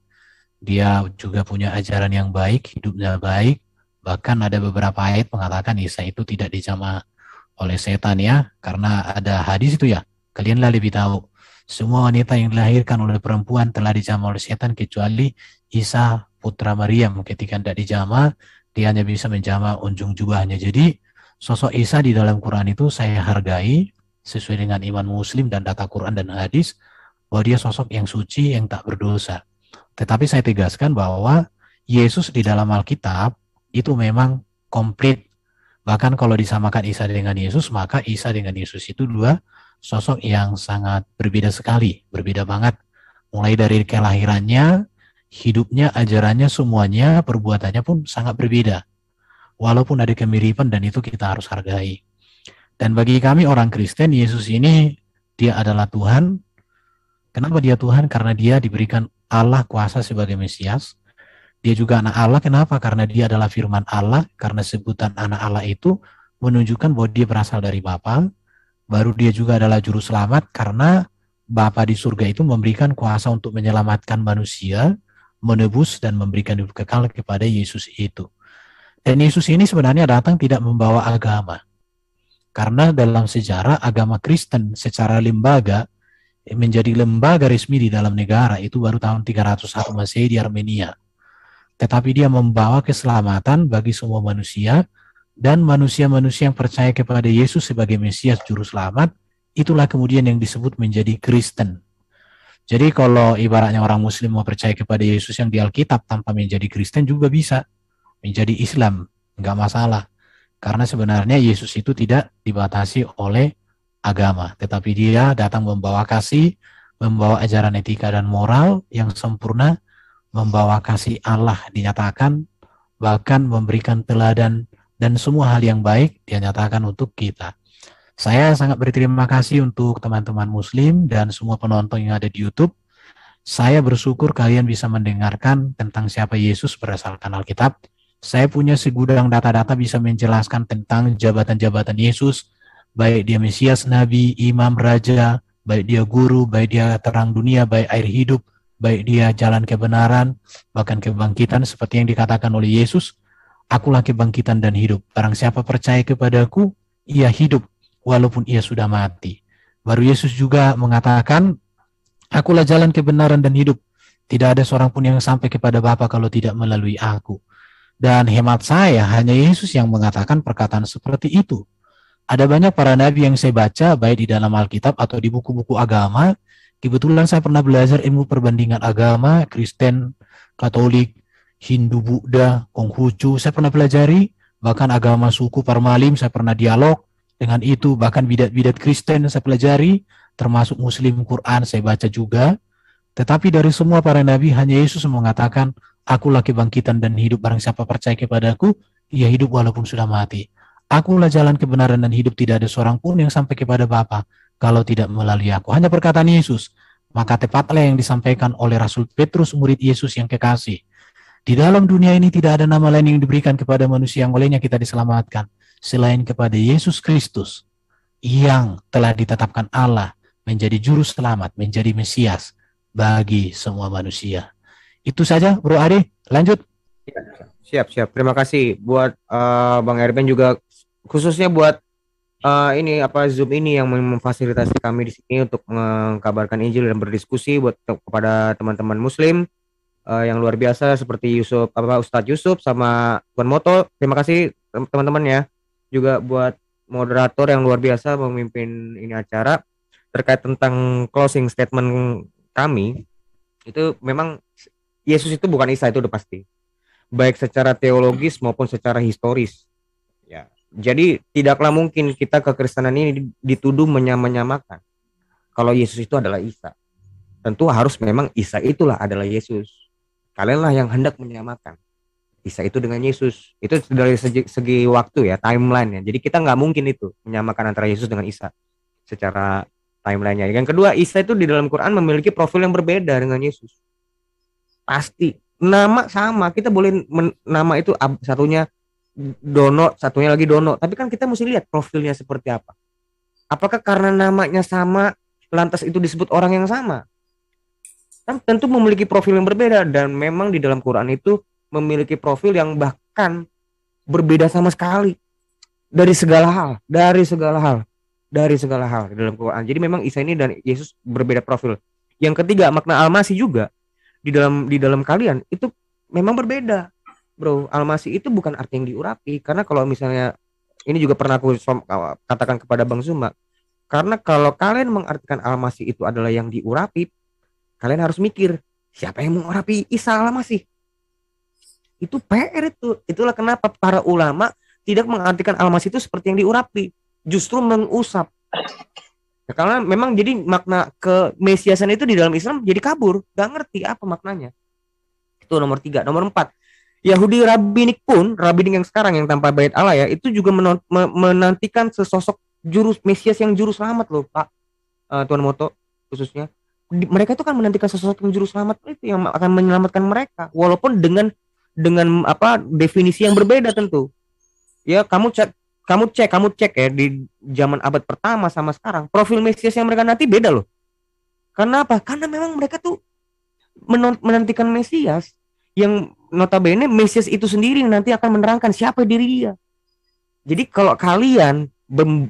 Speaker 5: Dia juga punya ajaran yang baik, hidupnya baik. Bahkan ada beberapa ayat mengatakan Isa itu tidak dijamah oleh setan ya, karena ada hadis itu ya. Kalianlah lebih tahu. Semua wanita yang dilahirkan oleh perempuan telah dijamah oleh setan kecuali Isa putra Maryam. Ketika tidak dijamah, dia hanya bisa menjamah ujung jubahnya. Jadi sosok Isa di dalam Quran itu saya hargai sesuai dengan iman Muslim dan data Quran dan hadis bahwa dia sosok yang suci, yang tak berdosa. Tetapi saya tegaskan bahwa Yesus di dalam Alkitab itu memang komplit. Bahkan kalau disamakan Isa dengan Yesus, maka Isa dengan Yesus itu dua sosok yang sangat berbeda sekali, berbeda banget. Mulai dari kelahirannya, hidupnya, ajarannya, semuanya, perbuatannya pun sangat berbeda. walaupun ada kemiripan dan itu kita harus hargai. Dan bagi kami orang Kristen, Yesus ini dia adalah Tuhan. Kenapa dia Tuhan? Karena dia diberikan Allah kuasa sebagai Mesias. Dia juga anak Allah. Kenapa? Karena dia adalah firman Allah. Karena sebutan anak Allah itu menunjukkan bahwa dia berasal dari Bapa. Baru dia juga adalah juru selamat karena Bapa di surga itu memberikan kuasa untuk menyelamatkan manusia, menebus dan memberikan hidup kekal kepada Yesus itu. Dan Yesus ini sebenarnya datang tidak membawa agama. Karena dalam sejarah agama Kristen secara lembaga menjadi lembaga resmi di dalam negara itu baru tahun 301 Masehi di Armenia. Tetapi dia membawa keselamatan bagi semua manusia, dan manusia-manusia yang percaya kepada Yesus sebagai Mesias Juru Selamat, itulah kemudian yang disebut menjadi Kristen. Jadi kalau ibaratnya orang Muslim mau percaya kepada Yesus yang di Alkitab tanpa menjadi Kristen juga bisa menjadi Islam, nggak masalah. Karena sebenarnya Yesus itu tidak dibatasi oleh agama, tetapi dia datang membawa kasih, membawa ajaran etika dan moral yang sempurna, membawa kasih Allah dinyatakan, bahkan memberikan teladan dan semua hal yang baik dia nyatakan untuk kita. Saya sangat berterima kasih untuk teman-teman Muslim dan semua penonton yang ada di YouTube. Saya bersyukur kalian bisa mendengarkan tentang siapa Yesus berdasarkan Alkitab. Saya punya segudang data-data bisa menjelaskan tentang jabatan-jabatan Yesus, baik dia Mesias, Nabi, Imam, Raja, baik dia Guru, baik dia terang dunia, baik air hidup, baik dia jalan kebenaran, bahkan kebangkitan seperti yang dikatakan oleh Yesus, akulah kebangkitan dan hidup. Barang siapa percaya kepadaku, ia hidup walaupun ia sudah mati. Baru Yesus juga mengatakan, akulah jalan kebenaran dan hidup. Tidak ada seorang pun yang sampai kepada Bapa kalau tidak melalui aku. Dan hemat saya, hanya Yesus yang mengatakan perkataan seperti itu. Ada banyak para nabi yang saya baca, baik di dalam Alkitab atau di buku-buku agama. Kebetulan saya pernah belajar ilmu perbandingan agama, Kristen, Katolik, Hindu, Buddha, Konghucu, saya pernah pelajari. Bahkan agama suku Parmalim, saya pernah dialog dengan itu. Bahkan bidat-bidat Kristen saya pelajari, termasuk Muslim, Quran, saya baca juga. Tetapi dari semua para nabi, hanya Yesus mengatakan, akulah kebangkitan dan hidup, barang siapa percaya kepadaku, ia hidup walaupun sudah mati. Akulah jalan kebenaran dan hidup, tidak ada seorang pun yang sampai kepada Bapa kalau tidak melalui aku. Hanya perkataan Yesus. Maka tepatlah yang disampaikan oleh Rasul Petrus, murid Yesus yang kekasih. Di dalam dunia ini tidak ada nama lain yang diberikan kepada manusia yang olehnya kita diselamatkan, selain kepada Yesus Kristus, yang telah ditetapkan Allah menjadi juru selamat, menjadi Mesias bagi semua manusia. Itu saja, Bro Ari. Lanjut.
Speaker 4: Siap. Terima kasih buat Bang Erben juga, khususnya buat Zoom ini yang memfasilitasi kami di sini untuk mengkabarkan Injil dan berdiskusi buat kepada teman-teman Muslim yang luar biasa seperti Ustadz Yusuf sama Tuan Moto. Terima kasih teman-teman ya. Juga buat moderator yang luar biasa memimpin ini acara. Terkait tentang closing statement kami, itu memang Yesus itu bukan Isa, itu udah pasti. Baik secara teologis maupun secara historis. Ya. Jadi tidaklah mungkin kita kekristenan ini dituduh menyamakan kalau Yesus itu adalah Isa. Tentu harus memang Isa itulah adalah Yesus. Kalianlah yang hendak menyamakan Isa itu dengan Yesus. Itu dari segi waktu ya, timeline ya. Jadi kita nggak mungkin itu menyamakan antara Yesus dengan Isa secara timelinenya. Yang kedua, Isa itu di dalam Quran memiliki profil yang berbeda dengan Yesus. Pasti nama sama, kita boleh nama itu satunya Dono, satunya lagi Dono, tapi kan kita mesti lihat profilnya seperti apa. Apakah karena namanya sama lantas itu disebut orang yang sama? Kan tentu memiliki profil yang berbeda, dan memang di dalam Quran itu memiliki profil yang bahkan berbeda sama sekali dari segala hal di dalam Quran. Jadi memang Isa ini dan Yesus berbeda profil. Yang ketiga, makna Al-Masih juga di dalam kalian itu memang berbeda, bro. Al-Masih itu bukan arti yang diurapi, karena kalau misalnya ini juga pernah aku katakan kepada Bang Zuma, karena kalau kalian mengartikan Al-Masih itu adalah yang diurapi, kalian harus mikir siapa yang mengurapi Isa Al-Masih. Itu PR itu. Itulah kenapa para ulama tidak mengartikan Al-Masih itu seperti yang diurapi, justru mengusap. Ya, karena memang jadi makna kemesiasan itu di dalam Islam jadi kabur, gak ngerti apa maknanya. Itu nomor 3. Nomor 4, Yahudi rabbinik pun, rabbinik yang sekarang yang tanpa bait Allah ya, itu juga menantikan sesosok Mesias yang juru selamat loh, Pak. Tuan Moto khususnya. Mereka itu kan menantikan sesosok yang juru selamat itu yang akan menyelamatkan mereka, walaupun dengan apa definisi yang berbeda tentu. Ya, kamu cek ya di zaman abad pertama sama sekarang, profil Mesias yang mereka nanti beda loh. Karena apa? Karena memang mereka tuh menantikan Mesias yang notabene Mesias itu sendiri nanti akan menerangkan siapa diri dia. Jadi kalau kalian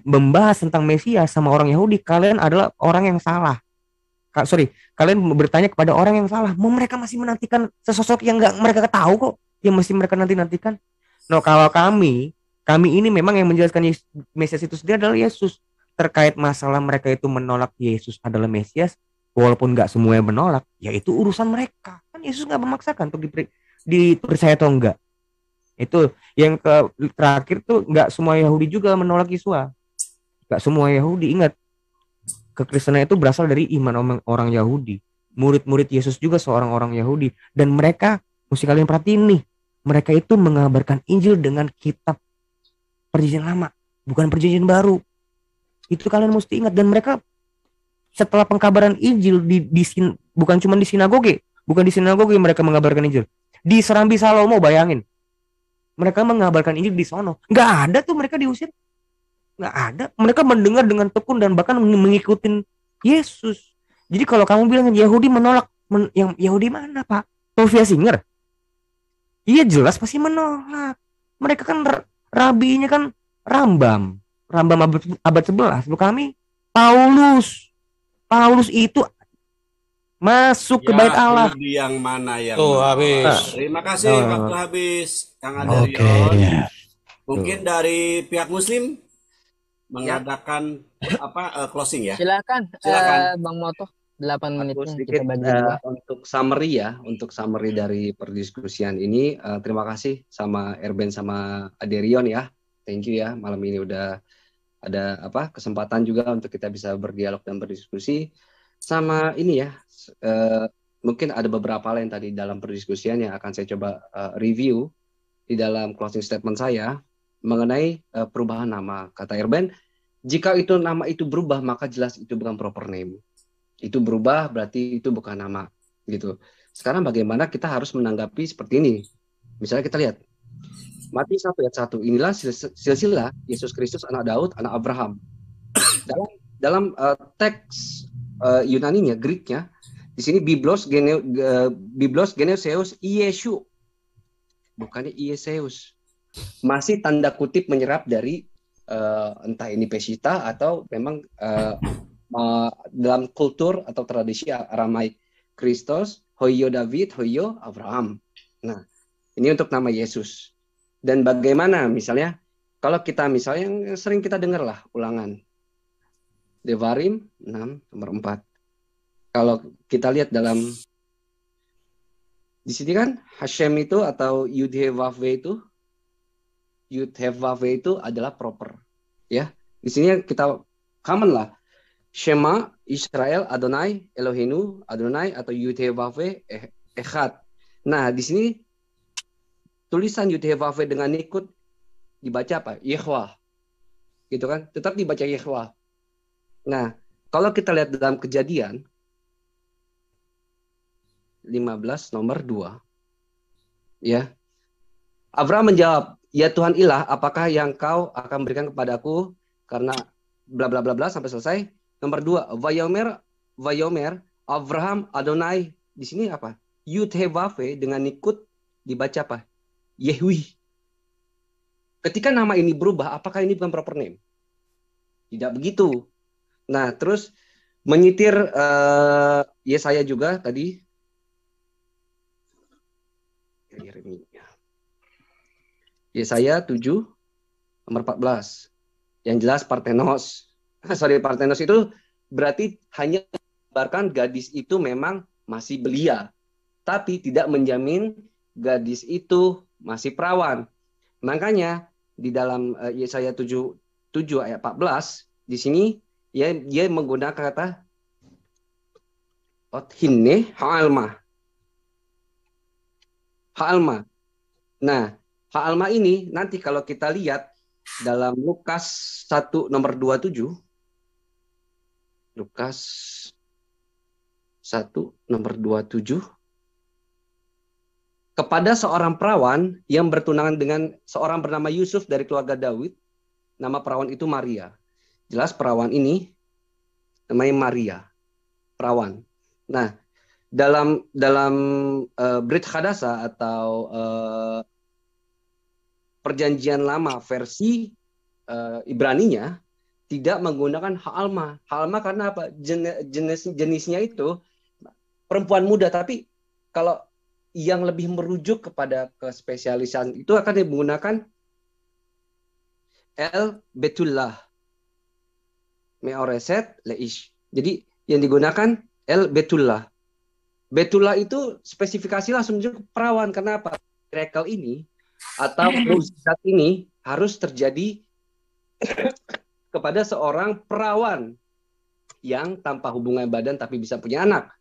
Speaker 4: membahas tentang Mesias sama orang Yahudi, kalian adalah orang yang salah. Kalian bertanya kepada orang yang salah. Mereka masih menantikan sesosok yang nggak mereka tahu kok, yang masih mereka nantikan. No, kalau kami ini memang yang menjelaskan Mesias itu sendiri adalah Yesus. Terkait masalah mereka itu menolak Yesus adalah Mesias, walaupun nggak semuanya menolak, ya itu urusan mereka. Kan Yesus nggak memaksakan untuk dipercaya atau enggak. Itu yang terakhir tuh nggak semua Yahudi juga menolak Yesua. Nggak semua Yahudi, ingat. Kekristenan itu berasal dari iman orang Yahudi. Murid-murid Yesus juga seorang orang Yahudi. Dan mereka, mesti kalian perhatiin nih, mereka itu mengabarkan Injil dengan kitab Perjanjian Lama, bukan Perjanjian Baru. Itu kalian mesti ingat. Dan mereka setelah pengkabaran Injil bukan cuma di sinagoge, mereka mengabarkan Injil. Di Serambi Salomo, bayangin. Mereka mengabarkan Injil di sono. Nggak ada tuh mereka diusir. Nggak ada. Mereka mendengar dengan tekun dan bahkan mengikuti Yesus. Jadi kalau kamu bilang Yahudi menolak, yang Yahudi mana, Pak? Sofia Singer? Iya jelas pasti menolak. Mereka kan rabinya kan Rambam abad 11. Lu kami Paulus itu masuk ke bait Allah.
Speaker 6: Yahudi yang mana yang
Speaker 9: tuh habis.
Speaker 6: Terima kasih, waktu habis, Kang Adarion. Mungkin dari pihak Muslim mengadakan closing ya.
Speaker 3: Silakan. Bang Moto 8 menitnya
Speaker 2: sedikit,
Speaker 3: kita bagi dua.
Speaker 2: Untuk summary dari perdiskusian ini, terima kasih sama Erben sama Aderion ya. Thank you ya, malam ini udah ada kesempatan juga untuk kita bisa berdialog dan berdiskusi. Sama ini ya, mungkin ada beberapa hal yang tadi dalam perdiskusian yang akan saya coba review di dalam closing statement saya mengenai perubahan nama. Kata Erben, jika itu nama itu berubah maka jelas itu bukan proper name. Itu berubah berarti itu bukan nama gitu. Sekarang bagaimana kita harus menanggapi seperti ini? Misalnya kita lihat Matius 1 ayat 1, inilah silsilah Yesus Kristus anak Daud, anak Abraham. Dalam teks Yunaninya, Greeknya, di sini Biblos Geneseus Iesu, bukannya Ieseus. Masih tanda kutip menyerap dari entah ini Pesita atau memang dalam kultur atau tradisi Aramaik Kristos, Hoyo David, Hoyo Abraham. Nah, ini untuk nama Yesus. Dan bagaimana misalnya kalau kita misalnya yang sering kita dengar lah Ulangan Devarim 6 nomor 4. Kalau kita lihat dalam di sini kan Hashem itu atau Yud-Heh-Vav-Veh itu adalah proper ya. Di sini kita common lah. Shema Israel Adonai Elohenu Adonai atau Yud-Heh-Vav-Veh Echad. Nah, di sini tulisan Yud-Heh-Vav-Veh dengan ikut dibaca apa? Yehwah. Gitu kan? Tetap dibaca Yehwah. Nah, kalau kita lihat dalam Kejadian 15 nomor 2. Ya. Abraham menjawab, "Ya Tuhan ilah, apakah yang kau akan berikan kepadaku karena bla bla bla bla sampai selesai." Nomor 2, Vayomer Abraham Adonai. Di sini apa? Yud-Heh-Vav-Veh dengan ikut dibaca apa? Yehwi. Ketika nama ini berubah, apakah ini bukan proper name? Tidak begitu. Nah, terus menyitir Yesaya juga tadi. Yesaya 7 nomor 14. Yang jelas Parthenos. Parthenos itu berarti hanya menggambarkan gadis itu memang masih belia, tapi tidak menjamin gadis itu masih perawan. Makanya di dalam Yesaya 7 ayat 14 di sini dia menggunakan kata Othinne Ha'alma. Nah, hak alma ini nanti kalau kita lihat dalam Lukas 1 nomor 27, Lukas 1 nomor 27, kepada seorang perawan yang bertunangan dengan seorang bernama Yusuf dari keluarga Daud, nama perawan itu Maria. Jelas perawan ini namanya Maria, perawan. Nah, dalam Brit Hadasa atau Perjanjian Lama versi Ibraninya tidak menggunakan hak alma. Hak alma karena apa? Jenisnya itu perempuan muda, tapi kalau yang lebih merujuk kepada kespesialisan itu akan menggunakan El Betullah Meoreset Leish. Jadi yang digunakan El Betullah. Betullah itu spesifikasi langsung menunjuk perawan. Kenapa? Miracle ini atau mukjizat ini harus terjadi kepada seorang perawan yang tanpa hubungan badan tapi bisa punya anak.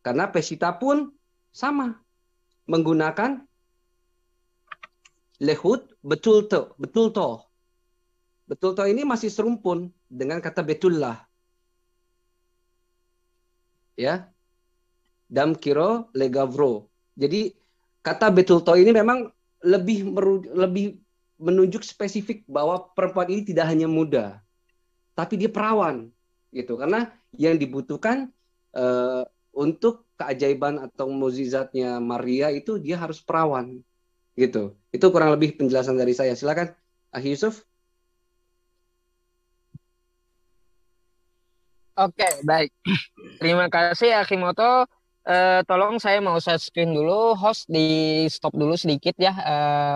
Speaker 2: Karena Pesita pun sama, menggunakan lehut betulto. Betulto ini masih serumpun dengan kata betullah. Ya. Dam kiro legavro. Jadi kata betulto ini memang lebih menunjuk spesifik bahwa perempuan ini tidak hanya muda, tapi dia perawan, gitu. Karena yang dibutuhkan untuk keajaiban atau mukjizatnya Maria itu dia harus perawan, gitu. Itu kurang lebih penjelasan dari saya. Silakan, Akhi Yusuf.
Speaker 3: Oke, baik. Terima kasih Akhi Moto. Tolong saya mau share screen dulu, host di stop dulu sedikit ya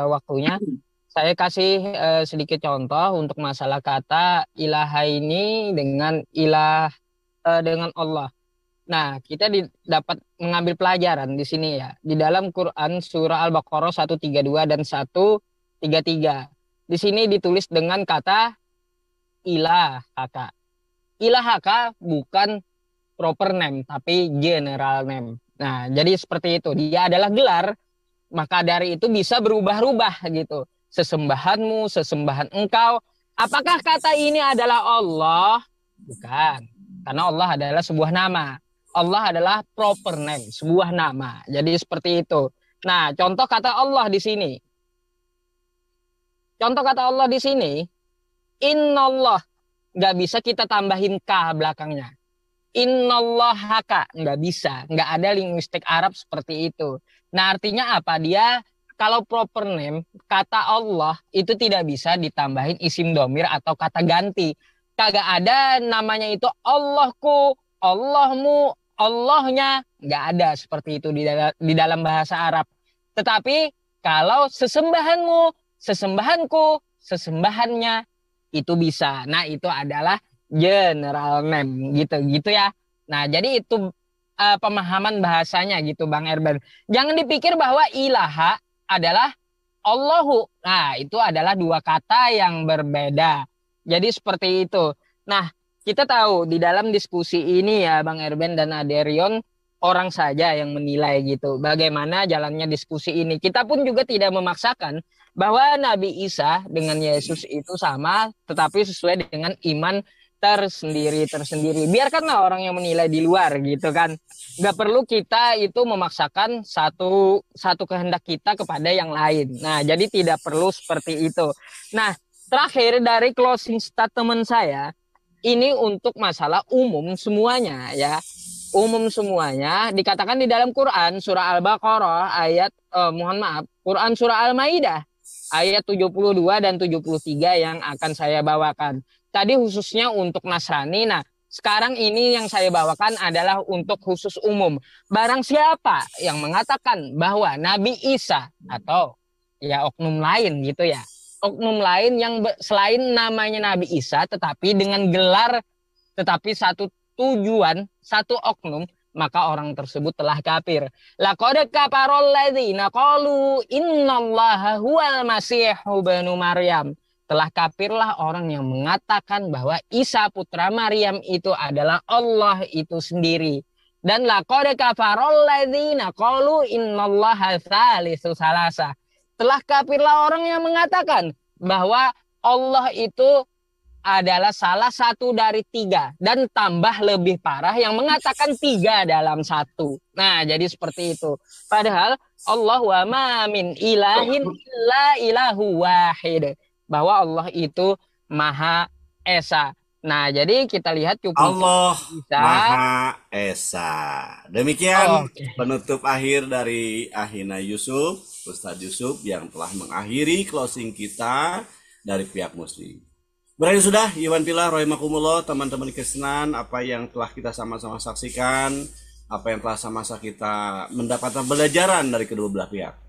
Speaker 3: waktunya. Saya kasih sedikit contoh untuk masalah kata ilaha ini dengan dengan Allah. Nah, kita dapat mengambil pelajaran di sini ya. Di dalam Quran surah Al-Baqarah 132 dan 133. Di sini ditulis dengan kata ilahaka. Ilahaka bukan proper name tapi general name. Nah, jadi seperti itu. Dia adalah gelar, maka dari itu bisa berubah-ubah gitu. Sesembahanmu, sesembahan engkau. Apakah kata ini adalah Allah? Bukan. Karena Allah adalah sebuah nama. Allah adalah proper name, sebuah nama. Jadi seperti itu. Nah, contoh kata Allah di sini. Contoh kata Allah di sini, innallah. Nggak bisa kita tambahin K belakangnya. Innallahaka, nggak bisa, nggak ada linguistik Arab seperti itu. Nah, artinya apa? Dia kalau proper name kata Allah itu tidak bisa ditambahin isim domir atau kata ganti. Kagak ada namanya itu Allahku, Allahmu, Allahnya, nggak ada seperti itu di dalam bahasa Arab. Tetapi kalau sesembahanmu, sesembahanku, sesembahannya itu bisa. Nah, itu adalah general name gitu ya. Nah, jadi itu pemahaman bahasanya gitu Bang Erben. Jangan dipikir bahwa ilaha adalah Allahu. Nah, itu adalah dua kata yang berbeda. Jadi seperti itu. Nah, kita tahu di dalam diskusi ini ya Bang Erben dan Aderion, orang saja yang menilai gitu. Bagaimana jalannya diskusi ini. Kita pun juga tidak memaksakan bahwa Nabi Isa dengan Yesus itu sama, tetapi sesuai dengan iman tersendiri. Biarkanlah orang yang menilai di luar gitu kan. Nggak perlu kita itu memaksakan satu kehendak kita kepada yang lain. Nah, jadi tidak perlu seperti itu. Nah, terakhir dari closing statement saya, ini untuk masalah umum semuanya ya. Umum semuanya dikatakan di dalam Quran surah Al-Baqarah ayat Quran surah Al-Maidah ayat 72 dan 73 yang akan saya bawakan. Tadi khususnya untuk Nasrani. Nah, sekarang ini yang saya bawakan adalah untuk khusus umum. Barang siapa yang mengatakan bahwa Nabi Isa atau ya oknum lain gitu ya. Oknum lain yang selain namanya Nabi Isa tetapi dengan gelar tetapi satu tujuan, satu oknum, maka orang tersebut telah kafir. Laqad kafarol ladzina qalu innallaha huwal masihu ibnu Maryam. Telah kafirlah orang yang mengatakan bahwa Isa putra Maryam itu adalah Allah itu sendiri. Dan laqad kafarol ladzina qalu innallaha tsalitsu salasa. Telah kafirlah orang yang mengatakan bahwa Allah itu adalah salah satu dari 3 dan tambah lebih parah yang mengatakan 3 dalam 1. Nah, jadi seperti itu. Padahal Allah wa ma min ilahin illa ilahu wahid. Bahwa Allah itu Maha Esa. Nah, jadi kita lihat cukup
Speaker 6: Allah
Speaker 3: bisa.
Speaker 6: Maha Esa. Demikian penutup akhir dari Ahina Yusuf, Ustadz Yusuf yang telah mengakhiri closing kita dari pihak Muslim. Berakhir sudah, Iwan Pilar, rahimakumullah, teman-teman Kristen, apa yang telah kita sama-sama saksikan, apa yang telah sama-sama kita mendapatkan pelajaran dari kedua belah pihak.